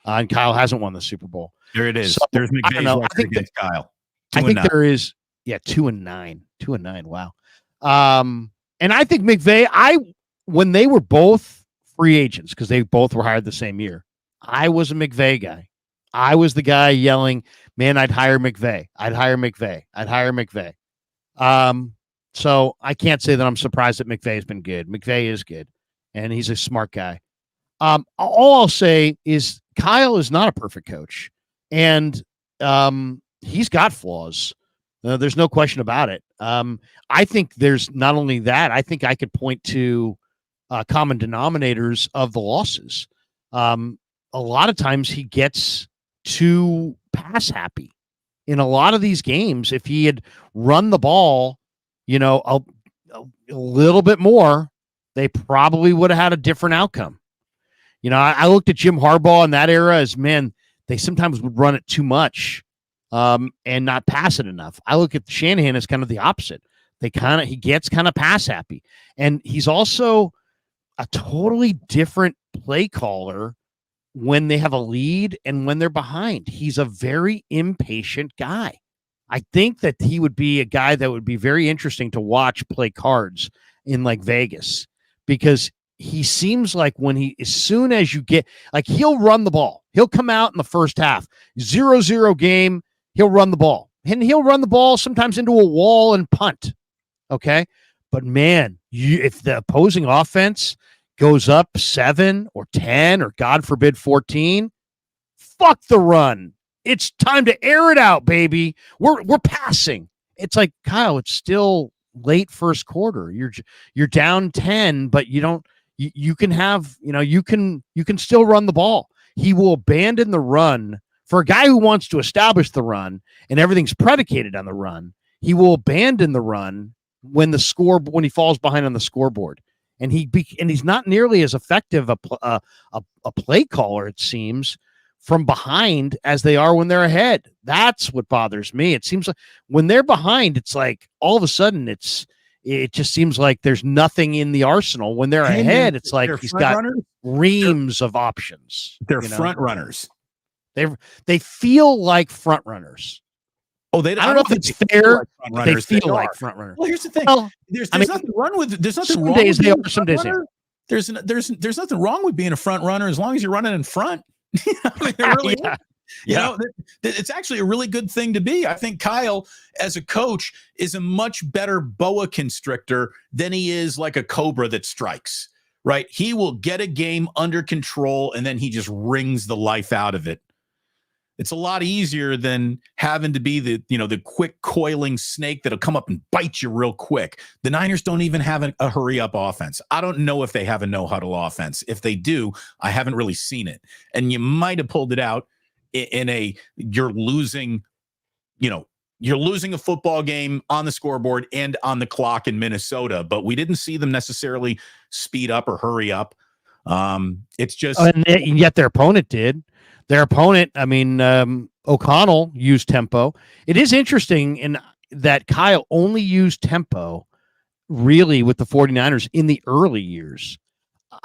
and Kyle hasn't won the Super Bowl. There it is. So, there's McVay's record against Kyle. I think there is 2-9. 2-9. Wow. And I think McVay. When they were both free agents because they both were hired the same year, I was a McVay guy. I was the guy yelling, "Man, I'd hire McVay. I'd hire McVay. I'd hire McVay." So I can't say that I'm surprised that McVay's been good. McVay is good. And he's a smart guy. All I'll say is Kyle is not a perfect coach. And he's got flaws. There's no question about it. I think there's not only that, I think I could point to common denominators of the losses. A lot of times he gets too pass happy. In a lot of these games, if he had run the ball, a little bit more, they probably would have had a different outcome. I looked at Jim Harbaugh in that era as, man, they sometimes would run it too much and not pass it enough. I look at Shanahan as kind of the opposite. He gets kind of pass happy. And he's also a totally different play caller when they have a lead and when they're behind. He's a very impatient guy. I think that he would be a guy that would be very interesting to watch play cards in like Vegas. Because he seems like as soon as you get, like, he'll run the ball. He'll come out in the first half, 0-0 game. He'll run the ball. And he'll run the ball sometimes into a wall and punt. Okay. But man, if the opposing offense goes up 7 or 10 or God forbid 14, fuck the run. It's time to air it out, baby. We're passing. It's like, Kyle, it's still late first quarter. You're down 10, but you can still run the ball. He will abandon the run for a guy who wants to establish the run and everything's predicated on the run. He will abandon the run when he falls behind on the scoreboard. And he's not nearly as effective a play caller, it seems, from behind as they are when they're ahead. That's what bothers me. It seems like when they're behind, it's like all of a sudden it just seems like there's nothing in the arsenal. When they're ahead, it's like he's got reams of options. They're front runners. They feel like front runners. Oh, I don't know if it's fair. Like they feel like front runners. Well, here's the thing. There's nothing wrong with it. There's nothing some wrong days with they are, some days they are. There's nothing wrong with being a front runner as long as you're running in front. I mean, there really You know, it's actually a really good thing to be. I think Kyle, as a coach, is a much better boa constrictor than he is like a cobra that strikes, right? He will get a game under control and then he just wrings the life out of it. It's a lot easier than having to be the quick coiling snake that'll come up and bite you real quick. The Niners don't even have a hurry up offense. I don't know if they have a no huddle offense. If they do, I haven't really seen it. And you might have pulled it out you're losing a football game on the scoreboard and on the clock in Minnesota, but we didn't see them necessarily speed up or hurry up. It's just, and yet their opponent did. Their opponent, I mean, O'Connell used tempo. It is interesting in that Kyle only used tempo really with the 49ers in the early years.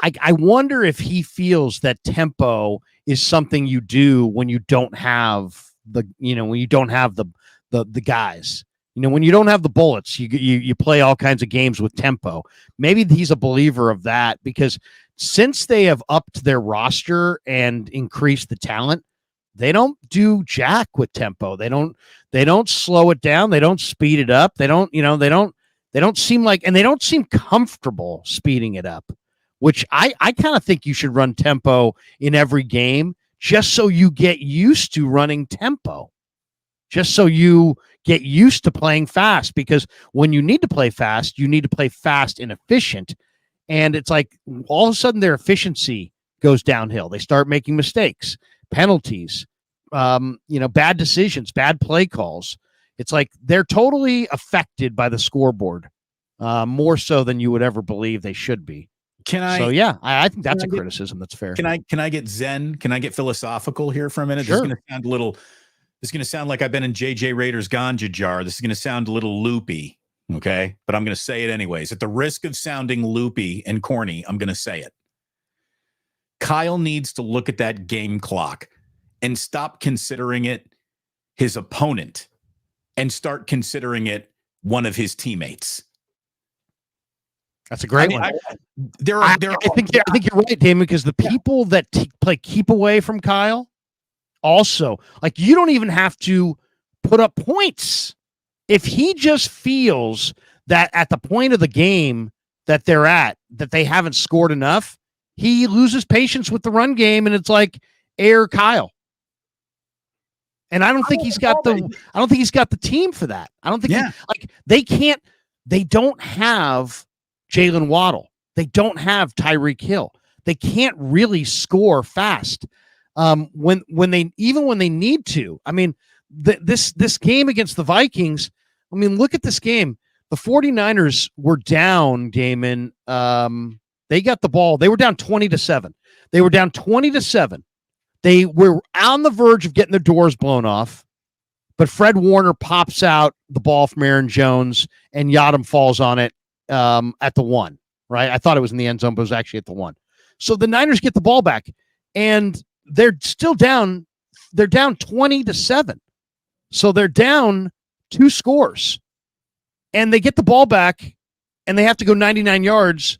I wonder if he feels that tempo is something you do when you don't have the guys. When you don't have the bullets, you play all kinds of games with tempo. Maybe he's a believer of that, because since they have upped their roster and increased the talent, they don't do jack with tempo. They don't slow it down. They don't speed it up. They don't seem comfortable speeding it up, which I kind of think you should run tempo in every game just so you get used to running tempo, just so you get used to playing fast, because when you need to play fast, you need to play fast and efficient. And it's like all of a sudden their efficiency goes downhill. They start making mistakes, penalties, bad decisions, bad play calls. It's like they're totally affected by the scoreboard, more so than you would ever believe they should be. I think that's a criticism that's fair. Can I get zen? Can I get philosophical here for a minute? Sure. This is going to sound like I've been in JJ Rader's ganja jar. This is going to sound a little loopy. Okay, but I'm going to say it anyways. At the risk of sounding loopy and corny, I'm going to say it. Kyle needs to look at that game clock and stop considering it his opponent and start considering it one of his teammates. That's a great one. I think you're right, Damon, because the people that play keep away from Kyle also, like, you don't even have to put up points. If he just feels that at the point of the game that they're at, that they haven't scored enough, he loses patience with the run game, and it's like air Kyle. And I don't think he's got the team for that. I don't think they don't have Jalen Waddle. They don't have Tyreek Hill. They can't really score fast. When they need to. I mean, this game against the Vikings, I mean, look at this game. The 49ers were down, Damon. They got the ball. They were down 20-7. They were down 20-7. They were on the verge of getting their doors blown off, but Fred Warner pops out the ball from Aaron Jones, and Yadam falls on it at the 1, right? I thought it was in the end zone, but it was actually at the 1. So the Niners get the ball back, and they're still down. They're down 20-7. So they're down 2 scores, and they get the ball back, and they have to go 99 yards,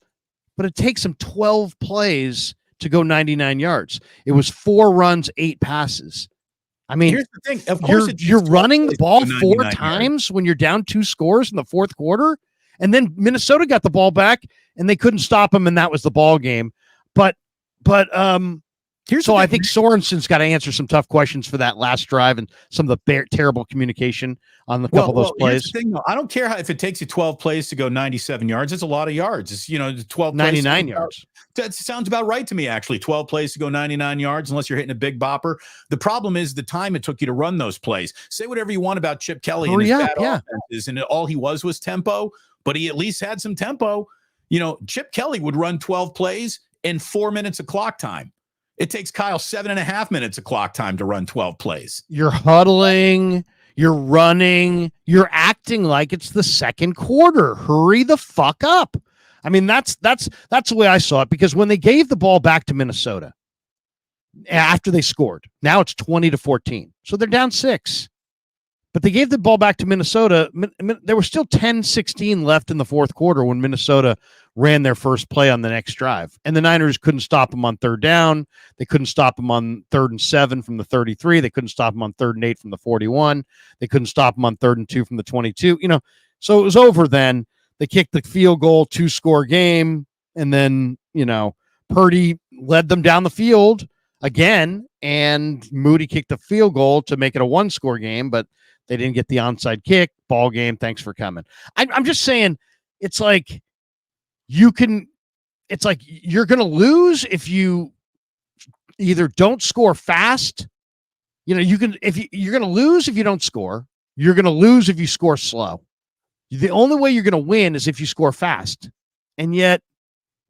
but it takes them 12 plays to go 99 yards. It was 4 runs, 8 passes. I mean, here's the thing. Of course, you're running the ball 4 times when you're down 2 scores in the fourth quarter, and then Minnesota got the ball back, and they couldn't stop them, and that was the ball game. But I think Sorensen's got to answer some tough questions for that last drive and some of the terrible communication on the couple of those plays. Here's the thing, though. I don't care if it takes you 12 plays to go 97 yards. It's a lot of yards. It's 12 99 yards. That sounds about right to me, actually. 12 plays to go 99 yards, unless you're hitting a big bopper. The problem is the time it took you to run those plays. Say whatever you want about Chip Kelly and his bad offenses, and all he was tempo, but he at least had some tempo. Chip Kelly would run 12 plays in 4 minutes of clock time. It takes Kyle 7.5 minutes of clock time to run 12 plays. You're huddling, you're running, you're acting like it's the second quarter. Hurry the fuck up. I mean, that's the way I saw it, because when they gave the ball back to Minnesota after they scored, now it's 20-14. So they're down 6. But they gave the ball back to Minnesota. There was still 10-16 left in the fourth quarter when Minnesota ran their first play on the next drive. And the Niners couldn't stop them on third down. They couldn't stop them on 3rd and 7 from the 33. They couldn't stop them on 3rd and 8 from the 41. They couldn't stop them on 3rd and 2 from the 22. So it was over then. They kicked the field goal, 2-score game. And then, Purdy led them down the field again. And Moody kicked the field goal to make it a 1-score game, but they didn't get the onside kick. Ball game. Thanks for coming. I'm just saying, it's like you're going to lose if you either don't score fast. You're going to lose if you don't score. You're going to lose if you score slow. The only way you're going to win is if you score fast. And yet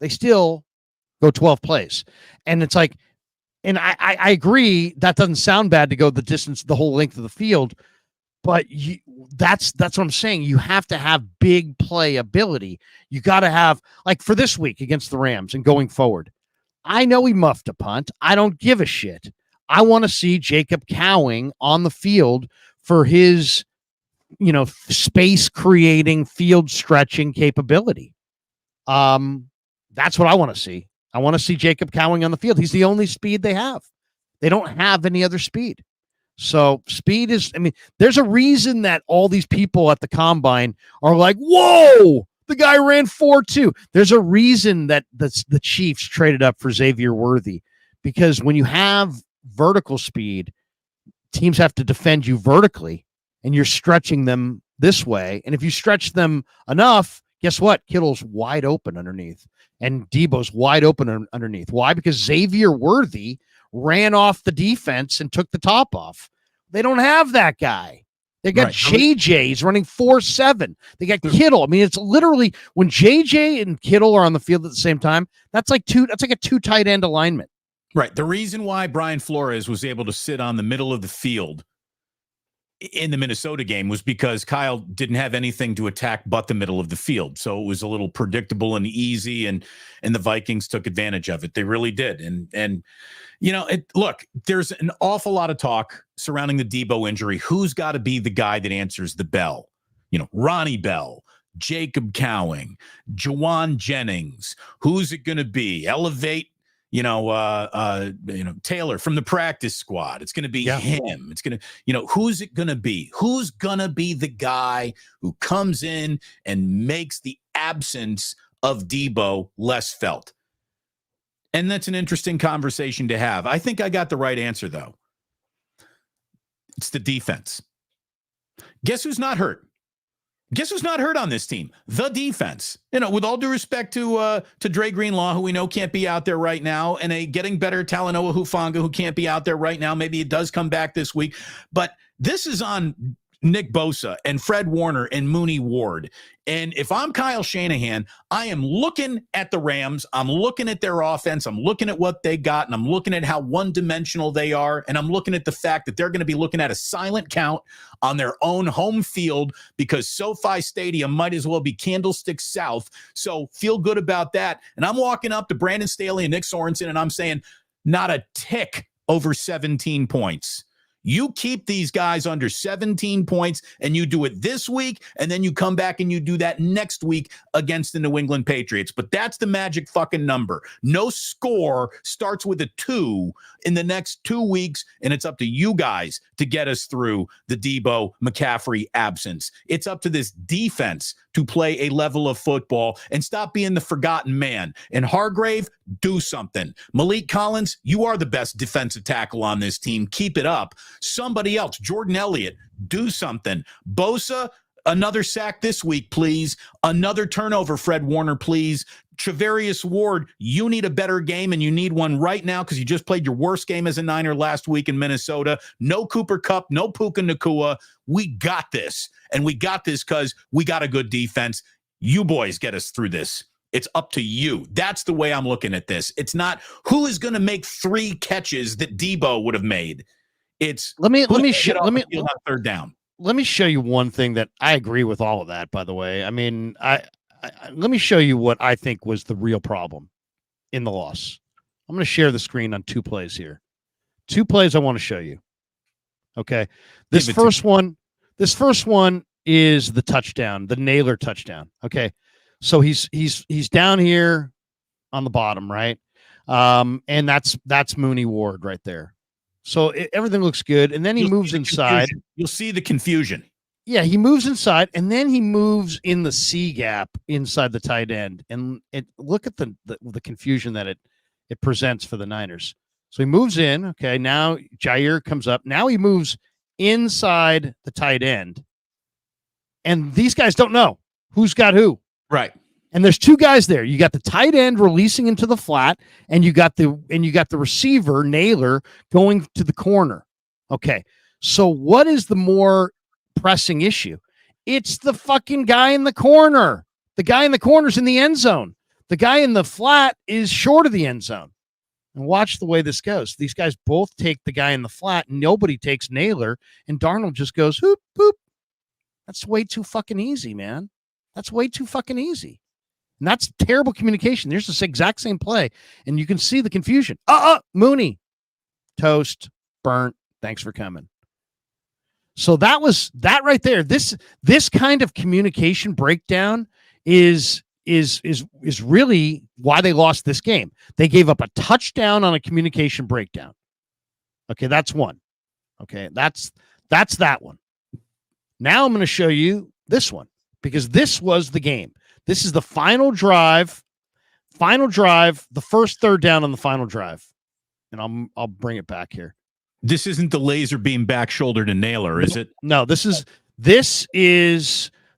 they still go 12 plays. And it's like, and I agree that doesn't sound bad to go the distance, the whole length of the field. But that's what I'm saying. You have to have big play ability. You got to have, like for this week against the Rams and going forward. I know he muffed a punt. I don't give a shit. I want to see Jacob Cowing on the field for his, space creating, field stretching capability. That's what I want to see. I want to see Jacob Cowing on the field. He's the only speed they have. They don't have any other speed. So speed is, there's a reason that all these people at the combine are like, whoa, the guy ran 4.2. There's a reason that the Chiefs traded up for Xavier Worthy, because when you have vertical speed, teams have to defend you vertically, and you're stretching them this way. And if you stretch them enough, guess what? Kittle's wide open underneath, and Debo's wide open underneath. Why? Because Xavier Worthy ran off the defense and took the top off. They don't have that guy. They got JJ. He's running 4.7. They got Kittle. It's literally when JJ and Kittle are on the field at the same time, that's like a 2 tight end alignment. Right. The reason why Brian Flores was able to sit on the middle of the field in the Minnesota game was because Kyle didn't have anything to attack but the middle of the field. So it was a little predictable and easy, and the Vikings took advantage of it. They really did. And look, there's an awful lot of talk surrounding the Debo injury. Who's got to be the guy that answers the bell? Ronnie Bell, Jacob Cowing, Jawan Jennings. Who's it going to be? Elevate Taylor from the practice squad. It's going to be him. It's going to, who's it going to be? Who's going to be the guy who comes in and makes the absence of Debo less felt? And that's an interesting conversation to have. I think I got the right answer, though. It's the defense. Guess who's not hurt? Guess who's not hurt on this team? The defense. With all due respect to Dre Greenlaw, who we know can't be out there right now, and a getting better Talanoa Hufanga, who can't be out there right now. Maybe it does come back this week. But this is on Nick Bosa and Fred Warner and Mooney Ward. And if I'm Kyle Shanahan, I am looking at the Rams. I'm looking at their offense. I'm looking at what they got, and I'm looking at how one-dimensional they are. And I'm looking at the fact that they're going to be looking at a silent count on their own home field, because SoFi Stadium might as well be Candlestick South. So feel good about that. And I'm walking up to Brandon Staley and Nick Sorensen, and I'm saying, not a tick over 17 points. You keep these guys under 17 points, and you do it this week, and then you come back and you do that next week against the New England Patriots. But that's the magic fucking number. No score starts with a 2 in the next 2 weeks, and it's up to you guys to get us through the Debo McCaffrey absence. It's up to this defense to play a level of football and stop being the forgotten man. And Hargrave, do something. Malik Collins, you are the best defensive tackle on this team. Keep it up. Somebody else, Jordan Elliott, do something. Bosa, another sack this week, please. Another turnover, Fred Warner, please. Travarius Ward, you need a better game, and you need one right now because you just played your worst game as a Niner last week in Minnesota. No Cooper Kupp, no Puka Nacua. We got this, and we got this because we got a good defense. You boys get us through this. It's up to you. That's the way I'm looking at this. It's not who is going to make 3 catches that Debo would have made. It's let me show third down. Let me show you one thing that I agree with all of that, by the way. I mean, let me show you what I think was the real problem in the loss. I'm going to share the screen on 2 plays here. 2 plays I want to show you. Okay. This first one is the touchdown, the Naylor touchdown. Okay. So he's down here on the bottom, right? And that's Mooney Ward right there. So everything looks good. And then he moves inside. You'll see the confusion. Yeah, he moves inside, and then he moves in the C gap inside the tight end. And look at the confusion that it presents for the Niners. So he moves in. Okay, now Jair comes up. Now he moves inside the tight end. And these guys don't know who's got who. Right. And there's two guys there. You got the tight end releasing into the flat, and you got the receiver, Naylor, going to the corner. Okay. So what is the more pressing issue? It's the fucking guy in the corner. The guy in the corner's in the end zone. The guy in the flat is short of the end zone. And watch the way this goes. These guys both take the guy in the flat. Nobody takes Naylor, and Darnold just goes, hoop, boop. That's way too fucking easy, man. That's way too fucking easy. And that's terrible communication. There's this exact same play, and you can see the confusion. Mooney. Toast, burnt. Thanks for coming. So that was that right there. This kind of communication breakdown is really why they lost this game. They gave up a touchdown on a communication breakdown. Okay, that's one. Okay, that's that one. Now I'm going to show you this one because this was the game. This is the final drive, the first third down on the final drive. And I'll bring it back here. This isn't the laser beam back shoulder to Naylor, is it? No, this is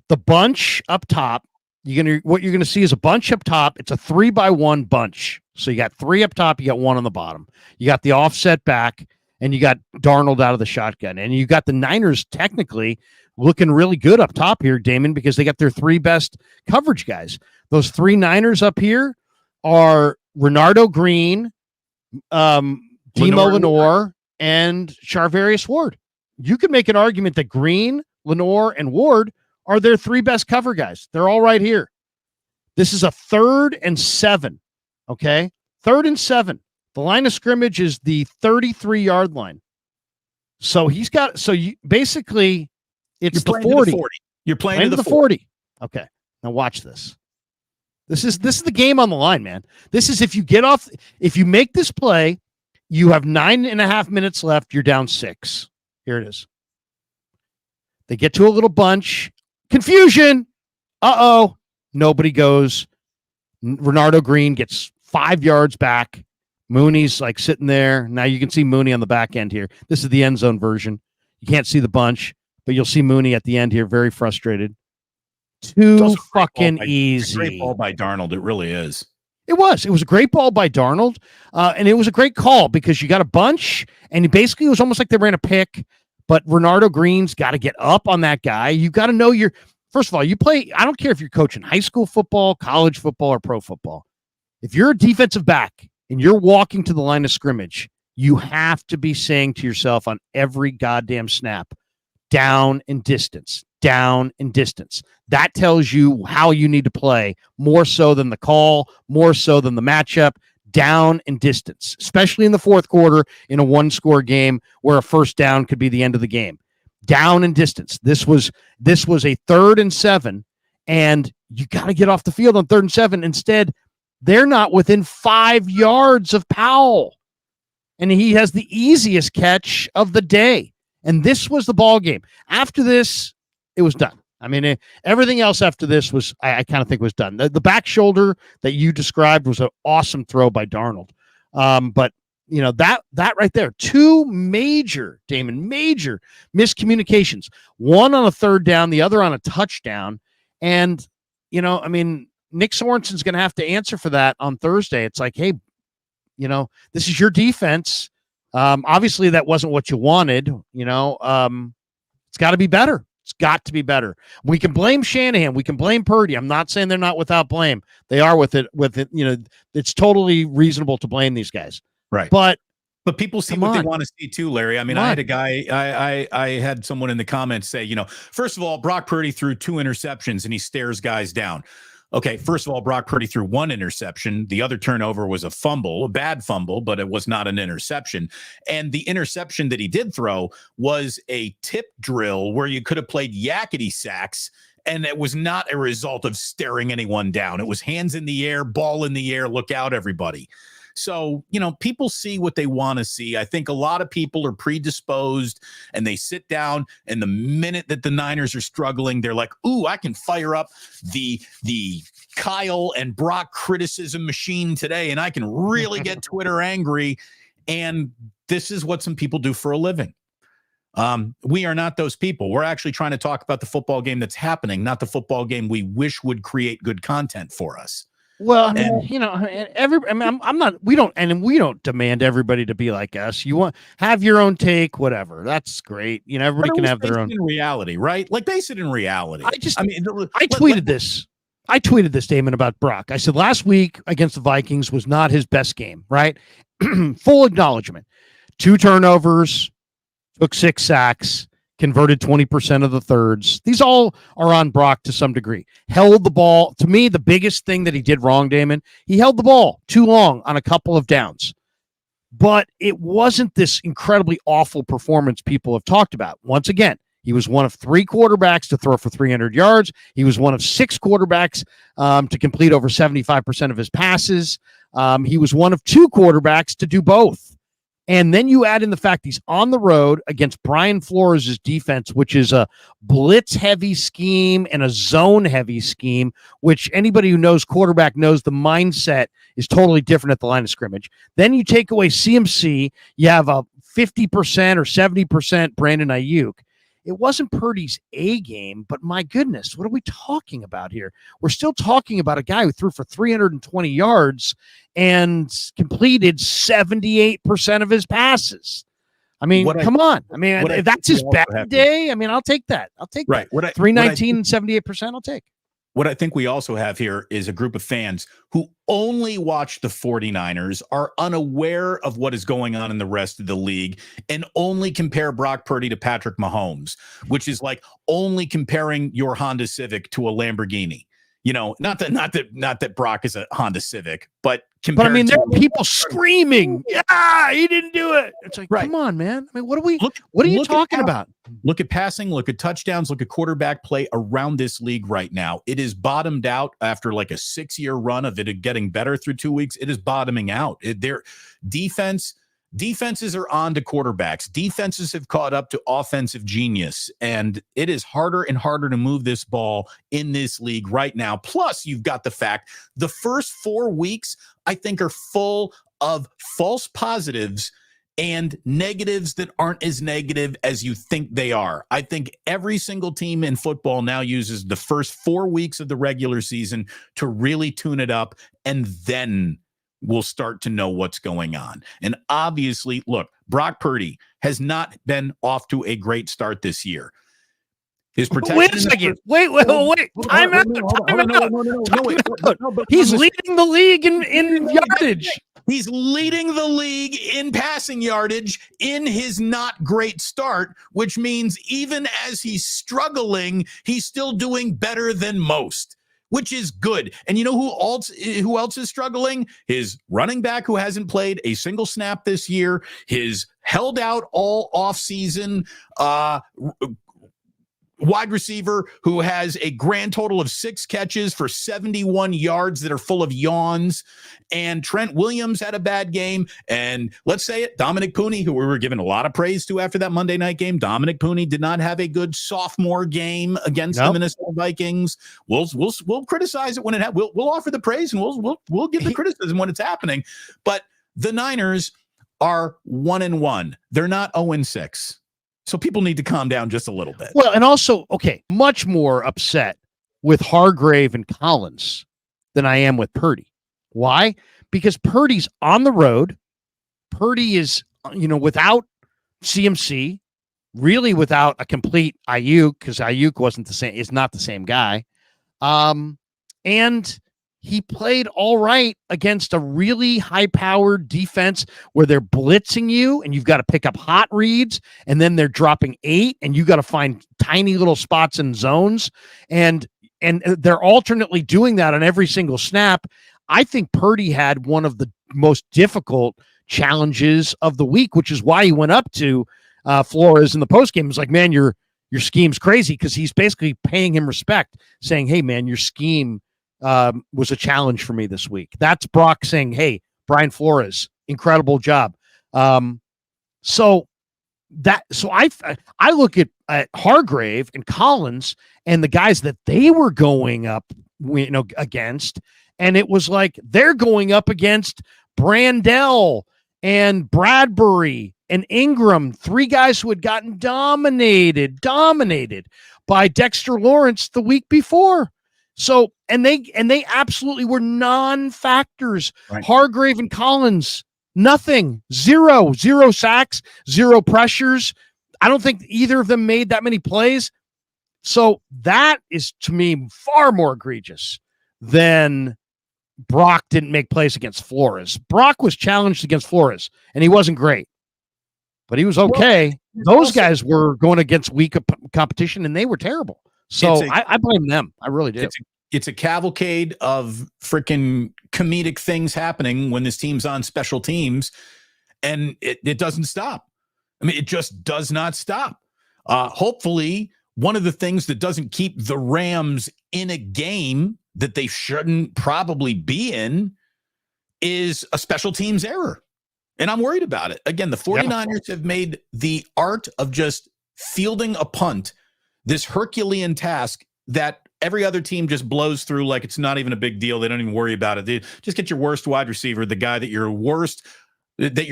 the bunch up top. What you're gonna see is a bunch up top. It's a 3-by-1 bunch. So you got 3 up top, you got 1 on the bottom. You got the offset back, and you got Darnold out of the shotgun. And you got the Niners technically looking really good up top here, Damon, because they got their 3 best coverage guys. Those 3 Niners up here are Renardo Green, Demo Lenore, and Charvarius Ward. You could make an argument that Green, Lenore, and Ward are their 3 best cover guys. They're all right here. This is a 3rd and 7. Okay. 3rd and 7. The line of scrimmage is the 33-yard line. So basically it's the 40. You're playing to the 40. Okay. Now watch this. This is the game on the line, man. This is if you make this play, you have 9.5 minutes left. You're down 6. Here it is. They get to a little bunch. Confusion. Nobody goes. Renardo Green gets 5 yards back. Mooney's like sitting there. Now you can see Mooney on the back end here. This is the end zone version. You can't see the bunch, but you'll see Mooney at the end here, very frustrated. Too fucking easy. It's a great ball by Darnold. It really is. It was a great ball by Darnold, and it was a great call because you got a bunch, and it was almost like they ran a pick, but Renardo Green's got to get up on that guy. You got to know first of all, you play, I don't care if you're coaching high school football, college football, or pro football. If you're a defensive back and you're walking to the line of scrimmage, you have to be saying to yourself on every goddamn snap, down and distance, down and distance. That tells you how you need to play, more so than the call, more so than the matchup, down and distance, especially in the fourth quarter in a 1-score game where a first down could be the end of the game. Down and distance. This was a 3rd and 7, and you got to get off the field on 3rd and 7. Instead, they're not within 5 yards of Powell, and he has the easiest catch of the day. And this was the ball game. After this, it was done. I mean, everything else after this was, I kind of think was done. The back shoulder that you described was an awesome throw by Darnold. But that right there, 2 major miscommunications, one on a 3rd down, the other on a touchdown. And, Nick Sorensen's going to have to answer for that on Thursday. It's like, hey, this is your defense. Obviously that wasn't what you wanted. It's got to be better. It's got to be better. We can blame Shanahan. We can blame Purdy. I'm not saying they're not without blame. They are with it. It's totally reasonable to blame these guys. Right. But people see what they want to see too, Larry. I mean, I had a guy, I had someone in the comments say, first of all, Brock Purdy threw 2 interceptions and he stares guys down. Okay, first of all, Brock Purdy threw 1 interception. The other turnover was a bad fumble, but it was not an interception. And the interception that he did throw was a tip drill where you could have played yakety sax And it was not a result of staring anyone down. It was hands in the air, ball in the air, look out, everybody. So, people see what they want to see. I think a lot of people are predisposed and they sit down, and the minute that the Niners are struggling, they're like, ooh, I can fire up the Kyle and Brock criticism machine today, and I can really get Twitter angry. And this is what some people do for a living. We are not those people. We're actually trying to talk about the football game that's happening, not the football game we wish would create good content for us. Well, we don't demand everybody to be like us. You want have your own take, whatever. That's great. Everybody can have their own in reality, right? Like base it in reality. I tweeted this. I tweeted this, Damon, about Brock. I said last week against the Vikings was not his best game, right? Full acknowledgement. 2 turnovers, took 6 sacks, converted 20% of the thirds. These all are on Brock to some degree. Held the ball. To me, the biggest thing that he did wrong, Damon, he held the ball too long on a couple of downs. But it wasn't this incredibly awful performance people have talked about. Once again, he was one of 3 quarterbacks to throw for 300 yards. He was one of 6 quarterbacks to complete over 75% of his passes. He was one of 2 quarterbacks to do both. And then you add in the fact he's on the road against Brian Flores' defense, which is a blitz-heavy scheme and a zone-heavy scheme, which anybody who knows quarterback knows the mindset is totally different at the line of scrimmage. Then you take away CMC, you have a 50% or 70% Brandon Ayuk. It wasn't Purdy's A game, but my goodness, what are we talking about here? We're still talking about a guy who threw for 320 yards and completed 78% of his passes. I mean, come on. I mean, if that's his bad day, I mean, I'll take that. I'll take that. 319 and 78%, I'll take. What I think we also have here is a group of fans who only watch the 49ers, are unaware of what is going on in the rest of the league, and only compare Brock Purdy to Patrick Mahomes, which is like only comparing your Honda Civic to a Lamborghini. Not that Brock is a Honda Civic, but I mean, there are people screaming, "Yeah, he didn't do it." It's like, come on, man. I mean, what are you talking about? Look at passing, look at touchdowns, look at quarterback play around this league right now. It is bottomed out after like a 6-year run of it getting better through 2 weeks. It is bottoming out. Their defenses are on to quarterbacks. Defenses have caught up to offensive genius, and it is harder and harder to move this ball in this league right now. Plus, you've got the fact the first 4 weeks, I think, are full of false positives and negatives that aren't as negative as you think they are. I think every single team in football now uses the first 4 weeks of the regular season to really tune it up, and then we'll start to know what's going on. And obviously, look, Brock Purdy has not been off to a great start this year. His protection. Wait a second. Wait. Time out. He's leading the league in yardage. He's leading the league in passing yardage in his not great start, which means even as he's struggling, he's still doing better than most, which is good. And you know who else is struggling? His running back, who hasn't played a single snap this year, his held out all offseason wide receiver who has a grand total of 6 catches for 71 yards that are full of yawns. And Trent Williams had a bad game. And let's say it, Dominic Pooney, who we were giving a lot of praise to after that Monday night game. Dominic Pooney did not have a good sophomore game against the Minnesota Vikings. We'll criticize it when it happens. We'll offer the praise and we'll give the criticism when it's happening. But the Niners are 1-1. They're not 0-6. So people need to calm down just a little bit. Well, and also, much more upset with Hargrave and Collins than I am with Purdy. Why? Because Purdy's on the road. Purdy is, without CMC, really without a complete Ayuk, because Ayuk is not the same guy. And he played all right against a really high-powered defense where they're blitzing you and you've got to pick up hot reads, and then they're dropping 8 and you got to find tiny little spots in zones, and they're alternately doing that on every single snap. I think Purdy had one of the most difficult challenges of the week, which is why he went up to Flores in the postgame. It was like, man, you're your scheme's crazy, because he's basically paying him respect, saying, hey, man, your scheme was a challenge for me this week. That's Brock saying, hey, Brian Flores, incredible job. So I look at Hargrave and Collins and the guys that they were going up, against, and it was like they're going up against Brandell and Bradbury and Ingram, 3 guys who had gotten dominated by Dexter Lawrence the week before. So, and they absolutely were non-factors. Right. Hargrave and Collins, nothing, zero sacks, 0 pressures. I don't think either of them made that many plays. So that is, to me, far more egregious than Brock didn't make plays against Flores. Brock was challenged against Flores, and he wasn't great, but he was okay. Well, those guys were going against weak competition, and they were terrible. So I blame them. I really do. It's a cavalcade of freaking comedic things happening when this team's on special teams, and it doesn't stop. I mean, it just does not stop. Hopefully, one of the things that doesn't keep the Rams in a game that they shouldn't probably be in is a special teams error. And I'm worried about it. Again, the 49ers have made the art of just fielding a punt this Herculean task that every other team just blows through like it's not even a big deal. They don't even worry about it. They just get your worst wide receiver, the guy that you're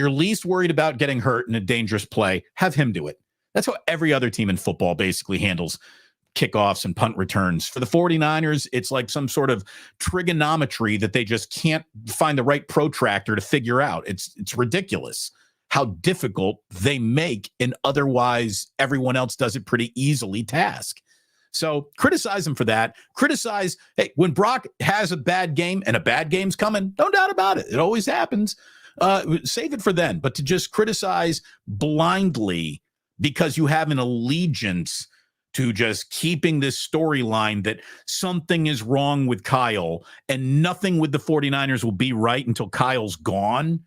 least worried about getting hurt in a dangerous play. Have him do it. That's how every other team in football basically handles kickoffs and punt returns. For the 49ers, it's like some sort of trigonometry that they just can't find the right protractor to figure out. It's ridiculous how difficult they make an otherwise everyone else does it pretty easily task. So criticize them for that. Criticize, hey, when Brock has a bad game, and a bad game's coming, no doubt about it. It always happens. Save it for then. But to just criticize blindly because you have an allegiance to just keeping this storyline that something is wrong with Kyle and nothing with the 49ers will be right until Kyle's gone.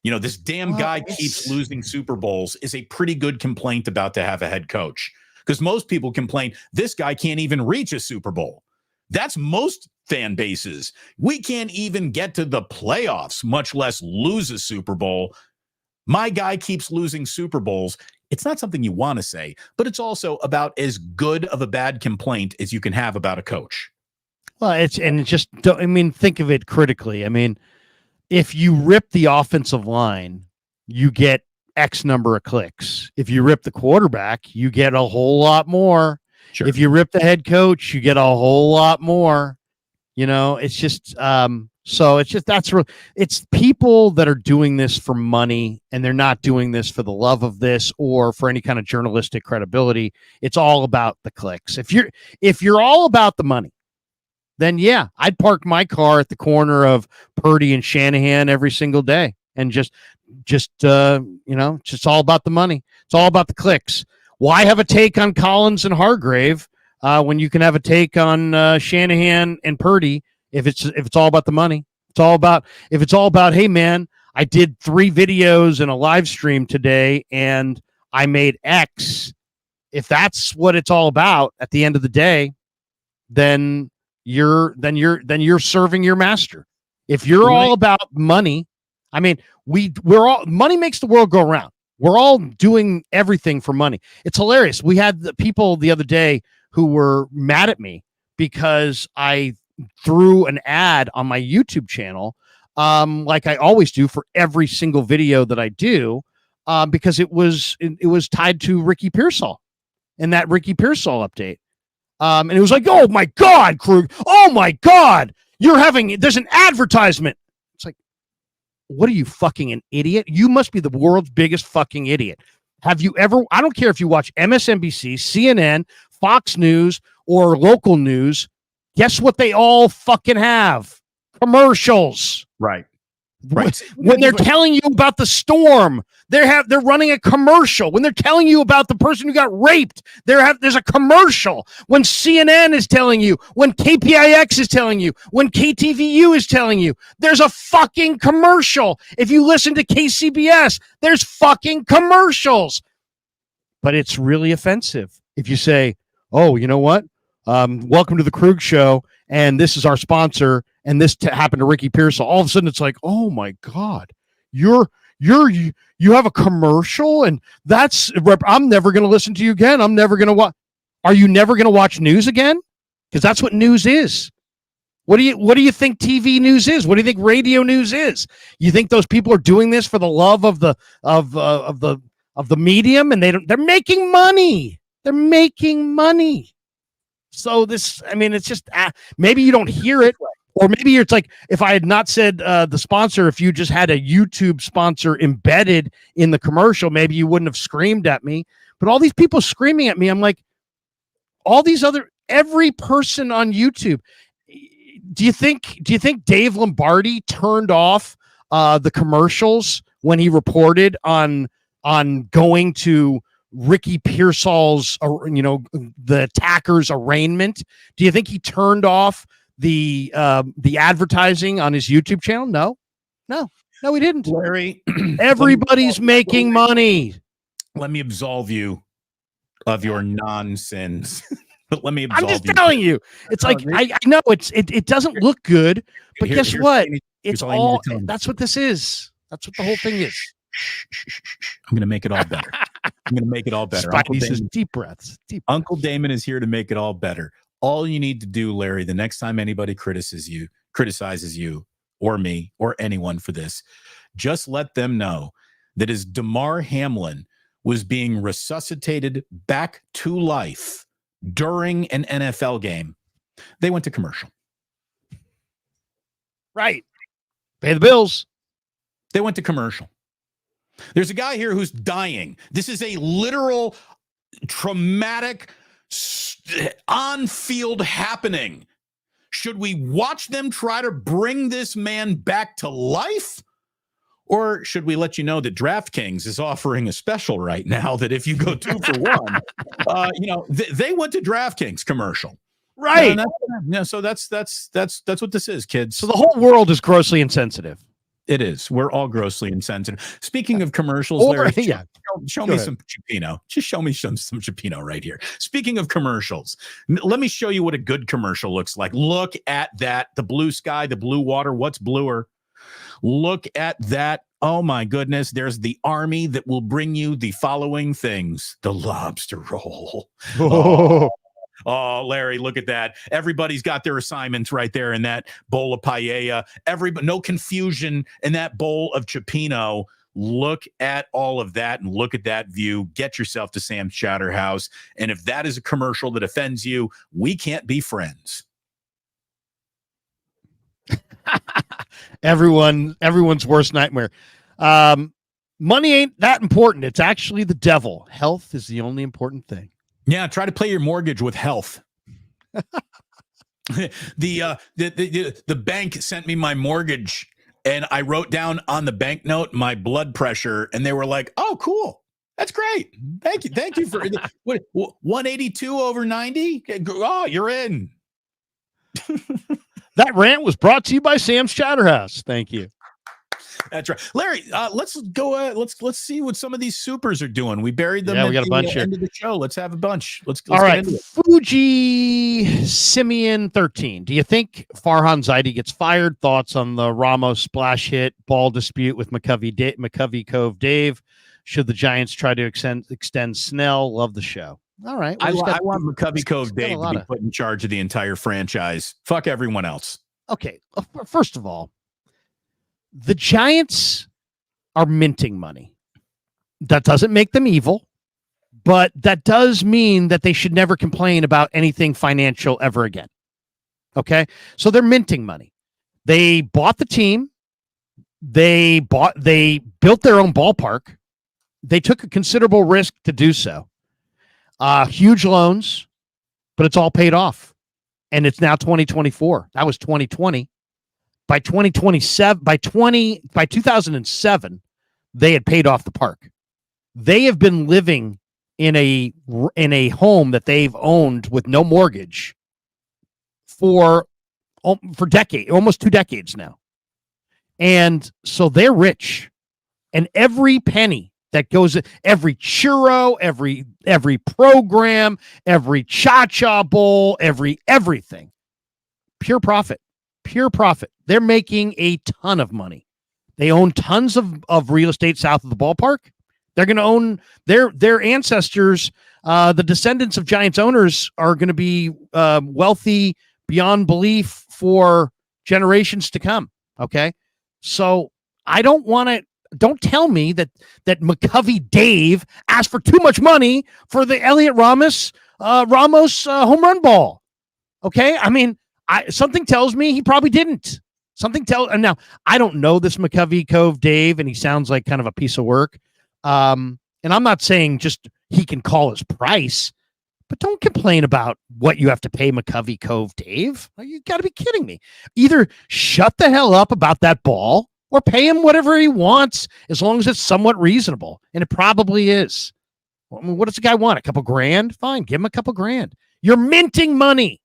You know, this damn guy keeps losing Super Bowls is a pretty good complaint about to have a head coach. Because most people complain, this guy can't even reach a Super Bowl. That's most fan bases. We can't even get to the playoffs, much less lose a Super Bowl. My guy keeps losing Super Bowls. It's not something you want to say, but it's also about as good of a bad complaint as you can have about a coach. Well, think of it critically. I mean, if you rip the offensive line, you get X number of clicks. If you rip the quarterback, you get a whole lot more. Sure. If you rip the head coach, you get a whole lot more. You know, it's just it's people that are doing this for money, and they're not doing this for the love of this or for any kind of journalistic credibility. It's all about the clicks. If you're all about the money, then yeah, I'd park my car at the corner of Purdy and Shanahan every single day and just it's all about the money. It's all about the clicks. Why have a take on Collins and Hargrave when you can have a take on Shanahan and Purdy if it's all about the money? If it's all about, hey man, I did 3 videos and a live stream today and I made X. If that's what it's all about at the end of the day, then you're serving your master. If you're all about money, I mean, we're all, money makes the world go around. We're all doing everything for money. It's hilarious. We had the people the other day who were mad at me because I threw an ad on my YouTube channel, like I always do for every single video that I do, because it was tied to Ricky Pearsall and that Ricky Pearsall update. And it was like, oh my God, Krueger. Oh my God, there's an advertisement. It's like, what are you, fucking an idiot? You must be the world's biggest fucking idiot. Have you ever, I don't care if you watch MSNBC, CNN, Fox News, or local news, guess what they all fucking have? Commercials. Right. When they're telling you about the storm, they're running a commercial. When they're telling you about the person who got raped, there's a commercial. When CNN is telling you, when KPIX is telling you, when KTVU is telling you, there's a fucking commercial. If you listen to KCBS, there's fucking commercials. But it's really offensive if you say, oh, you know what? Welcome to the Krug show. And this is our sponsor. And this happened to Ricky Pearsall. All of a sudden it's like, oh my God, you have a commercial and I'm never going to listen to you again. I'm never going to watch. Are you never going to watch news again? Because that's what news is. What do you think TV news is? What do you think radio news is? You think those people are doing this for the love of the medium, and they're making money. They're making money. So it's just maybe you don't hear it, or maybe it's like if I had not said the sponsor, if you just had a YouTube sponsor embedded in the commercial, maybe you wouldn't have screamed at me. But all these people screaming at me, I'm like, every person on YouTube. Do you think Dave Lombardi turned off the commercials when he reported on going to Ricky Pearsall's, the attacker's arraignment? Do you think he turned off the advertising on his YouTube channel? No, he didn't. Larry, everybody's making money. Let me absolve you of your non-sins. But let me absolve I'm just telling you. It's like I know it doesn't look good, but guess what? It's all that's what this is. That's what the whole thing is. I'm going to make it all better. I'm going to make it all better. Spidey says deep breaths. Uncle Damon is here to make it all better. All you need to do, Larry, the next time anybody criticizes you or me or anyone for this, just let them know that as Damar Hamlin was being resuscitated back to life during an NFL game, they went to commercial. Right. Pay the bills. They went to commercial. There's a guy here who's dying. This is a literal traumatic on-field happening. Should we watch them try to bring this man back to life? Or should we let you know that DraftKings is offering a special right now that if you go 2 for 1, they went to DraftKings commercial. Right. So that's what this is, kids. So the whole world is grossly insensitive. It is. We're all grossly insensitive. Speaking of commercials, Larry, show me some Chipino. Just show me some Chipino right here. Speaking of commercials, let me show you what a good commercial looks like. Look at that. The blue sky, the blue water. What's bluer? Look at that. Oh, my goodness. There's the army that will bring you the following things. The lobster roll. Oh, Larry, look at that. Everybody's got their assignments right there in that bowl of paella. No confusion in that bowl of Chipino. Look at all of that and look at that view. Get yourself to Sam's Chowder House. And if that is a commercial that offends you, we can't be friends. Everyone's worst nightmare. Money ain't that important. It's actually the devil. Health is the only important thing. Yeah, try to pay your mortgage with health. The bank sent me my mortgage, and I wrote down on the banknote my blood pressure, and they were like, "Oh, cool, that's great. Thank you for 182 over 90. Oh, you're in." That rant was brought to you by Sam's Chowder House. Thank you. That's right, Larry. Let's go. Let's see what some of these supers are doing. We buried them. Yeah, we got a bunch here. End of the show. Let's have a bunch. Let's all right. Fuji Simeon 13. Do you think Farhan Zaidi gets fired? Thoughts on the Ramos splash hit ball dispute with McCovey Cove Dave? Should the Giants try to extend Snell? Love the show. All right. I want McCovey Cove Dave to be put in charge of the entire franchise. Fuck everyone else. Okay. First of all, the Giants are minting money. That doesn't make them evil, but that does mean that they should never complain about anything financial ever again. Okay? So they're minting money. They bought the team. They built their own ballpark. They took a considerable risk to do so. Huge loans, but it's all paid off. And it's now 2024. That was 2020. By 2007, they had paid off the park. They have been living in a home that they've owned with no mortgage for decades, almost 2 decades now. And so they're rich. And every penny that goes every churro, every program, every cha-cha bowl, everything. Pure profit. They're making a ton of money. They own tons of real estate south of the ballpark. They're going to own their ancestors. The descendants of Giants owners are going to be wealthy beyond belief for generations to come. Okay. So I don't want to, don't tell me that McCovey Dave asked for too much money for the Elliot Ramos home run ball. Okay. I mean, something tells me he probably didn't. And now I don't know this McCovey Cove Dave, and he sounds like kind of a piece of work. And I'm not saying just he can call his price, but don't complain about what you have to pay McCovey Cove Dave. You got to be kidding me. Either shut the hell up about that ball or pay him whatever he wants, as long as it's somewhat reasonable. And it probably is. I mean, what does the guy want? A couple grand? Fine. Give him a couple grand. You're minting money.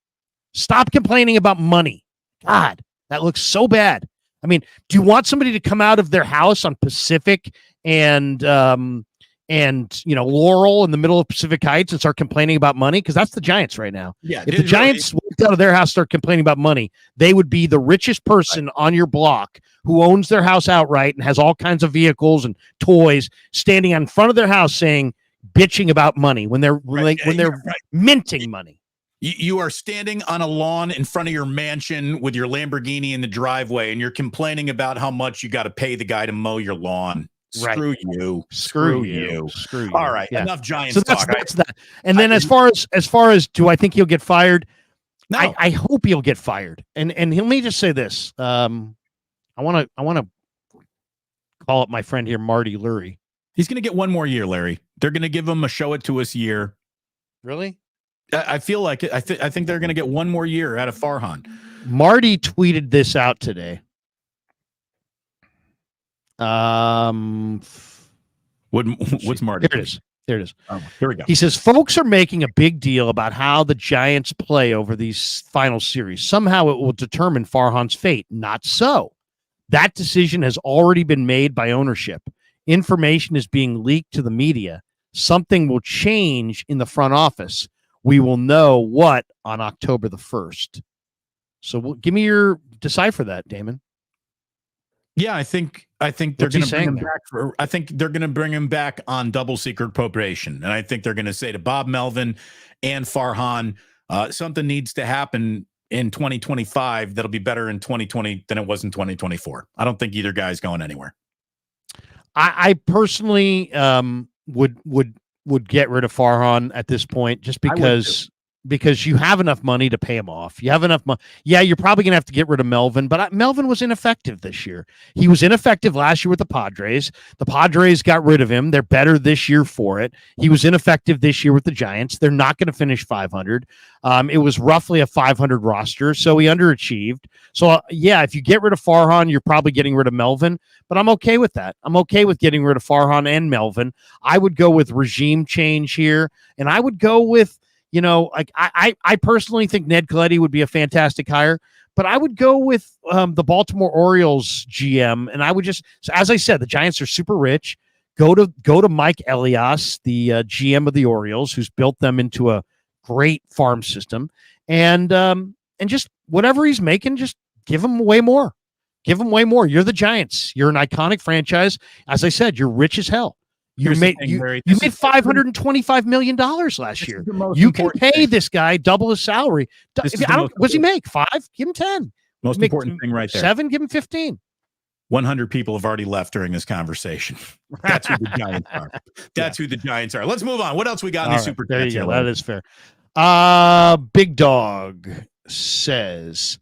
Stop complaining about money. God, that looks so bad. I mean, do you want somebody to come out of their house on Pacific and Laurel in the middle of Pacific Heights and start complaining about money? Because that's the Giants right now. Yeah, if the Giants walked out of their house, start complaining about money, they would be the richest person on your block who owns their house outright and has all kinds of vehicles and toys standing in front of their house bitching about money when they're minting money. You are standing on a lawn in front of your mansion with your Lamborghini in the driveway, and you're complaining about how much you got to pay the guy to mow your lawn. Right. Screw you. All right. Yeah. Enough Giants talk. That's that. And then as far as do I think he'll get fired? No. I hope he'll get fired. And let me just say this. I want to call up my friend here, Marty Lurie. He's going to get one more year, Larry. They're going to give him a show it to us year. Really? I feel like it. I think they're going to get one more year out of Farhan. Marty tweeted this out today. What's Marty? There it is. Oh, here we go. He says, folks are making a big deal about how the Giants play over these final series. Somehow it will determine Farhan's fate. Not so. That decision has already been made by ownership. Information is being leaked to the media. Something will change in the front office. We will know what on October the 1st. So give me your decipher that, Damon. Yeah, I think they're going to bring him back. I think they're going to bring him back on double secret probation, and I think they're going to say to Bob Melvin and Farhan, something needs to happen in 2025 that'll be better in 2020 than it was in 2024. I don't think either guy's going anywhere. I personally would get rid of Farhan at this point, just because you have enough money to pay him off. You have enough money. Yeah, you're probably going to have to get rid of Melvin, but Melvin was ineffective this year. He was ineffective last year with the Padres. The Padres got rid of him. They're better this year for it. He was ineffective this year with the Giants. They're not going to finish 500. It was roughly a 500 roster, so he underachieved. So, if you get rid of Farhan, you're probably getting rid of Melvin, but I'm okay with that. I'm okay with getting rid of Farhan and Melvin. I would go with regime change here, and I would go with, I personally think Ned Colletti would be a fantastic hire, but I would go with the Baltimore Orioles GM, and I would just, as I said, the Giants are super rich. Go to Mike Elias, the GM of the Orioles, who's built them into a great farm system, and just whatever he's making, just give him way more. Give him way more. You're the Giants. You're an iconic franchise. As I said, you're rich as hell. You made $525 million last year. You can pay this guy double his salary. What's he make? 5? Give him 10. Most important thing right there. 7, give him 15. 100 people have already left during this conversation. That's who the Giants are. That's who the Giants are. Let's move on. What else we got in the super there chats? You go. That is fair. Big Dog says,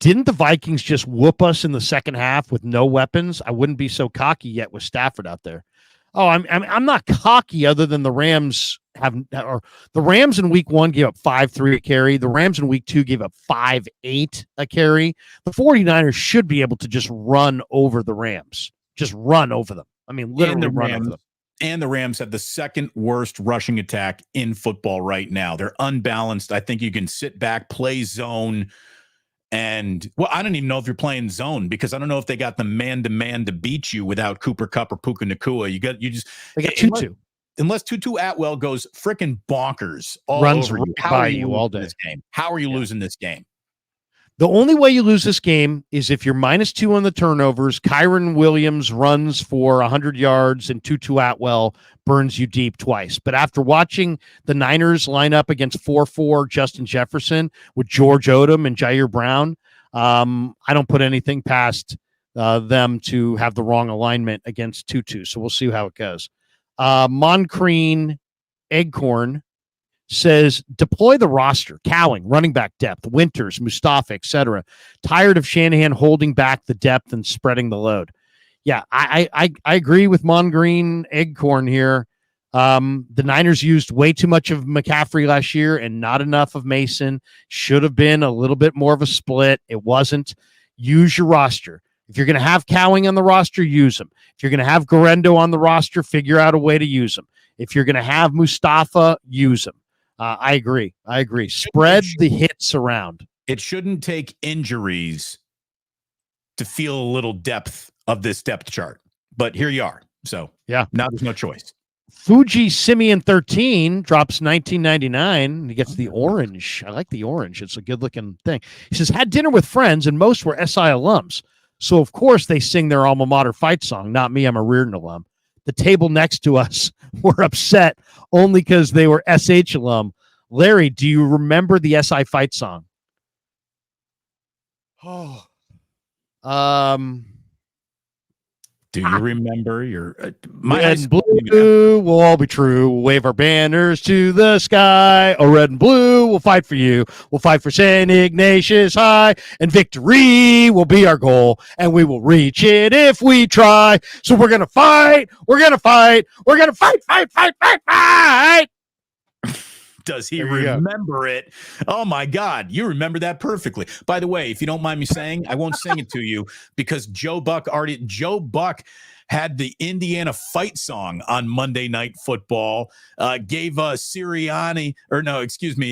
didn't the Vikings just whoop us in the second half with no weapons? I wouldn't be so cocky yet with Stafford out there. Oh, I'm not cocky other than the Rams the Rams in week 1 gave up 5.3 a carry. The Rams in week 2 gave up 5.8 a carry. The 49ers should be able to just run over the Rams. Just run over them. I mean, literally run over them. And the Rams have the second worst rushing attack in football right now. They're unbalanced. I think you can sit back, play zone, And well, I don't even know if you're playing zone because I don't know if they got the man to beat you without Cooper Kupp or Puka Nacua. They got Tutu. Unless Tutu Atwell goes freaking bonkers all runs over right you. How by are you you all day. This game? How are you losing this game? The only way you lose this game is if you're -2 on the turnovers. Kyron Williams runs for 100 yards and Tutu Atwell burns you deep twice. But after watching the Niners line up against 4-4 Justin Jefferson with George Odom and Jair Brown, I don't put anything past them to have the wrong alignment against Tutu. So we'll see how it goes. Moncrine Eggcorn says deploy the roster. Cowing, running back depth, Winters, Mustafa, etc. Tired of Shanahan holding back the depth and spreading the load. Yeah, I agree with Moncrine Eggcorn here. The Niners used way too much of McCaffrey last year and not enough of Mason. Should have been a little bit more of a split. It wasn't. Use your roster. If you're going to have Cowing on the roster, use him. If you're going to have Guerrero on the roster, figure out a way to use him. If you're going to have Mustafa, use him. I agree. Spread the hits around. It shouldn't take injuries to feel a little depth of this depth chart. But here you are. So, yeah, now there's no choice. Fuji Simeon 13 drops $19.99. He gets the orange. I like the orange. It's a good-looking thing. He says, had dinner with friends, and most were SI alums. So, of course, they sing their alma mater fight song. Not me. I'm a Reardon alum. The table next to us were upset only because they were SH alum. Larry, do you remember the SI fight song? Oh. Do you remember your red and blue will all be true. We'll wave our banners to the sky. Oh, red and blue will fight for you. We'll fight for St. Ignatius High, and victory will be our goal, and we will reach it if we try. So we're gonna fight. We're gonna fight. We're gonna fight. Does he remember it? Oh my God, you remember that perfectly. By the way, if you don't mind me saying, I won't sing it to you because Joe Buck had the Indiana fight song on Monday Night Football. Gave Sirianni, or no, excuse me,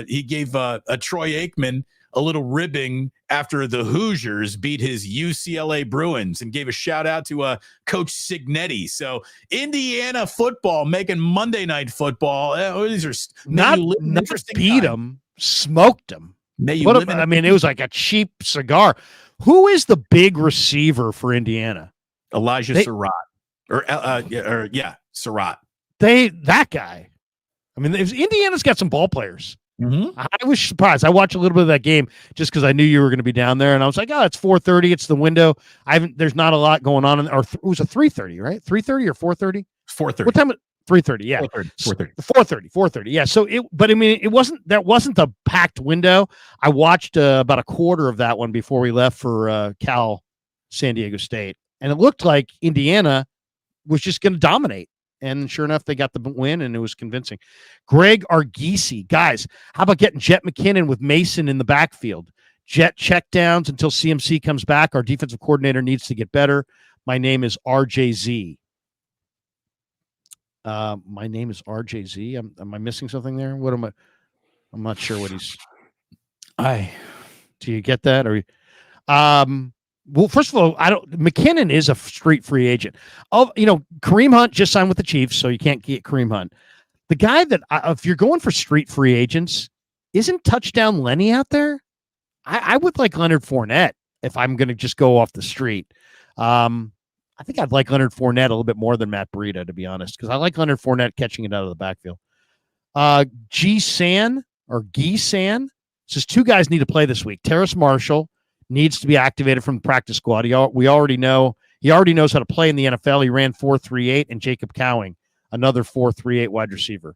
he gave a Troy Aikman a little ribbing after the Hoosiers beat his UCLA Bruins, and gave a shout out to Coach Signetti. So Indiana football making Monday Night Football. These are not beat them, smoked them. I mean, it was like a cheap cigar. Who is the big receiver for Indiana? Elijah Surratt, Surratt. That guy. I mean, Indiana's got some ball players. Mm-hmm. I was surprised. I watched a little bit of that game just because I knew you were going to be down there, and I was like, "Oh, it's 4:30. It's the window. There's not a lot going on." It was a 3:30, right? 3:30 or 4:30? 4:30. What time? 3:30. Yeah, 4:30. Yeah. So it wasn't the packed window. I watched about a quarter of that one before we left for Cal San Diego State, and it looked like Indiana was just going to dominate. And sure enough, they got the win, and it was convincing. Greg Argisi, guys, how about getting Jet McKinnon with Mason in the backfield? Jet checkdowns until CMC comes back. Our defensive coordinator needs to get better. My name is RJZ. My name is RJZ. Am I missing something there? What am I? I'm not sure what he's. Do you get that? Or well, first of all, McKinnon is a street free agent. Kareem Hunt just signed with the Chiefs, so you can't get Kareem Hunt. The guy that, if you're going for street free agents, isn't Touchdown Lenny out there? I would like Leonard Fournette if I'm going to just go off the street. I think I'd like Leonard Fournette a little bit more than Matt Breida, to be honest, because I like Leonard Fournette catching it out of the backfield. Guy San says 2 guys need to play this week. Terrace Marshall needs to be activated from the practice squad. He already knows how to play in the NFL. He ran 4.38, and Jacob Cowing, another 4.38 wide receiver.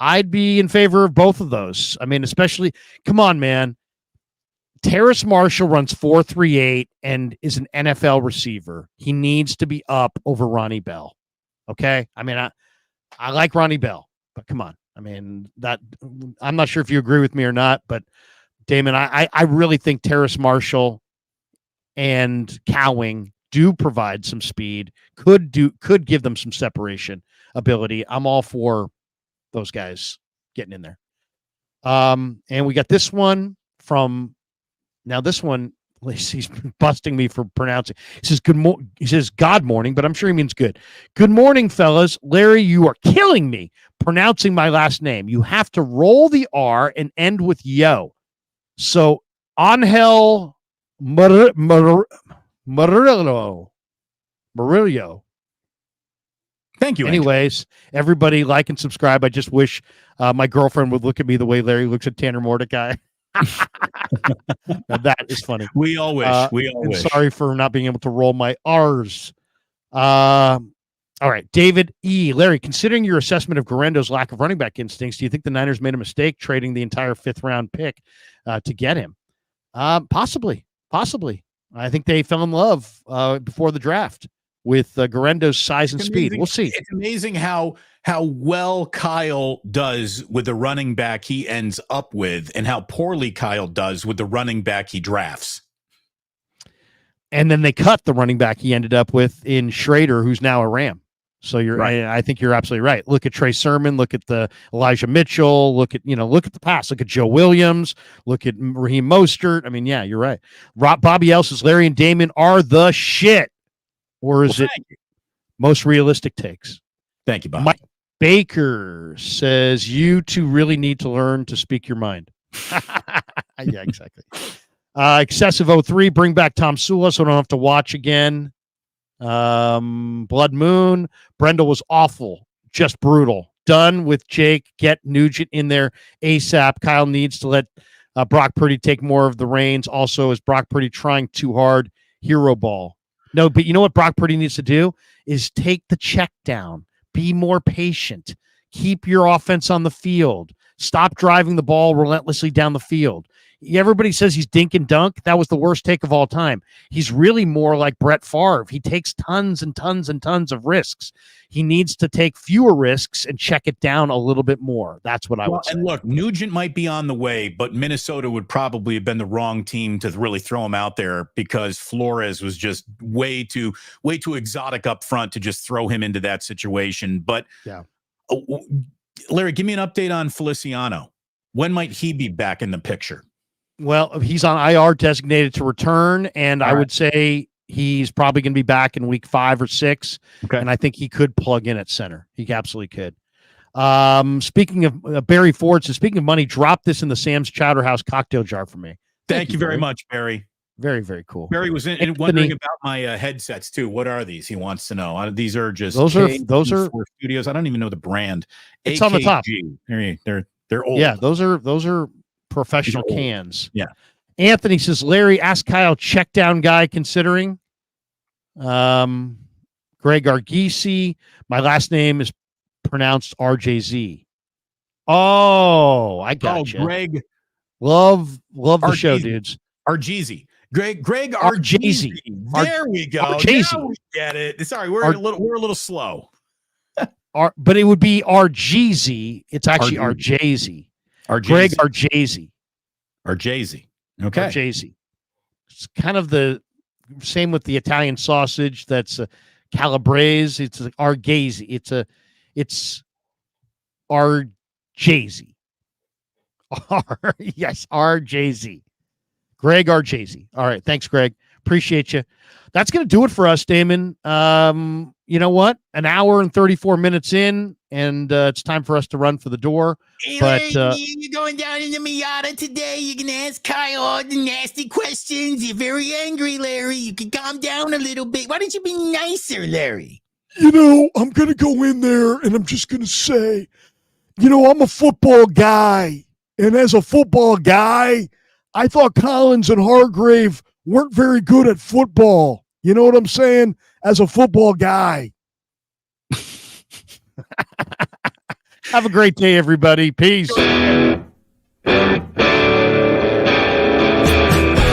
I'd be in favor of both of those. I mean, especially, come on, man. Terrace Marshall runs 4.38 and is an NFL receiver. He needs to be up over Ronnie Bell. Okay? I mean, I like Ronnie Bell, but come on. I mean, I'm not sure if you agree with me or not, but Damon, I really think Terrace Marshall and Cowing do provide some speed, could give them some separation ability. I'm all for those guys getting in there. And we got this one from Now this one, he's busting me for pronouncing. He says he says God morning, but I'm sure he means good. Good morning, fellas. Larry, you are killing me pronouncing my last name. You have to roll the R and end with yo. So Angel Murillo. Thank you. Anyways, everybody like and subscribe. I just wish my girlfriend would look at me the way Larry looks at Tanner Mordecai. Now that is funny. We all wish. Wish. Sorry for not being able to roll my R's. All right, David E. Larry, considering your assessment of Guarendo's lack of running back instincts, do you think the Niners made a mistake trading the entire 5th round pick to get him? Possibly. I think they fell in love before the draft with Guarendo's size and speed. We'll see. It's amazing how well Kyle does with the running back he ends up with and how poorly Kyle does with the running back he drafts. And then they cut the running back he ended up with in Schrader, who's now a Ram. So you're right. I think you're absolutely right. Look at Trey Sermon, look at the Elijah Mitchell, look at the pass, look at Joe Williams, look at Raheem Mostert. I mean, yeah, you're right. Bobby L says Larry and Damon are the shit. Or is it most realistic takes? Thank you, Bob. Mike Baker says you two really need to learn to speak your mind. Yeah, exactly. Excessive 03, bring back Tom Sula so I don't have to watch again. Blood Moon, Brendel was awful, just brutal. Done with Jake. Get Nugent in there ASAP. Kyle needs to let Brock Purdy take more of the reins. Also, is Brock Purdy trying too hard? Hero ball. No, but you know what Brock Purdy needs to do is take the check down. Be more patient. Keep your offense on the field. Stop driving the ball relentlessly down the field. Everybody says he's dink and dunk. That was the worst take of all time. He's really more like Brett Favre. He takes tons and tons and tons of risks. He needs to take fewer risks and check it down a little bit more. That's what I would say. And look, Nugent might be on the way, but Minnesota would probably have been the wrong team to really throw him out there because Flores was just way too exotic up front to just throw him into that situation. But yeah, Larry, give me an update on Feliciano. When might he be back in the picture? Well, he's on IR designated to return, and I would say he's probably going to be back in week 5 or 6. Okay. And I think he could plug in at center. He absolutely could. Speaking of Barry Ford, so speaking of money, drop this in the Sam's Chowder House cocktail jar for me. Thank you very much, Barry. Very, very cool. Barry was wondering about my headsets too. What are these? He wants to know. These are just those are studios. I don't even know the brand. It's AKG. on the top. They're old. Yeah, those are professional cans. Yeah. Anthony says, Larry, ask Kyle, check down guy considering. Greg Argisi. My last name is pronounced RJZ. Oh, I got you. Greg. Love the show, dudes. Argisi. Greg Argisi. There we go. Argisi. Now we get it. Sorry, we're a little slow. But it would be Argisi. It's actually Arjayzi. Greg Arjayzi. Arjayzi. Okay. Arjayzi. It's kind of the same with the Italian sausage. That's Calabrese. It's Argayzi. It's Arjayzi. Yes, Arjayzi. Greg Arjayzi. All right. Thanks, Greg. Appreciate you. That's going to do it for us, Damon. You know what? An hour and 34 minutes in, and it's time for us to run for the door. Hey, but Larry, you're going down in the Miata today. You're going to ask Kyle all the nasty questions. You're very angry, Larry. You can calm down a little bit. Why don't you be nicer, Larry? I'm going to go in there, and I'm just going to say, I'm a football guy. And as a football guy, I thought Collins and Hargrave weren't very good at football. You know what I'm saying? As a football guy. Have a great day, everybody. Peace.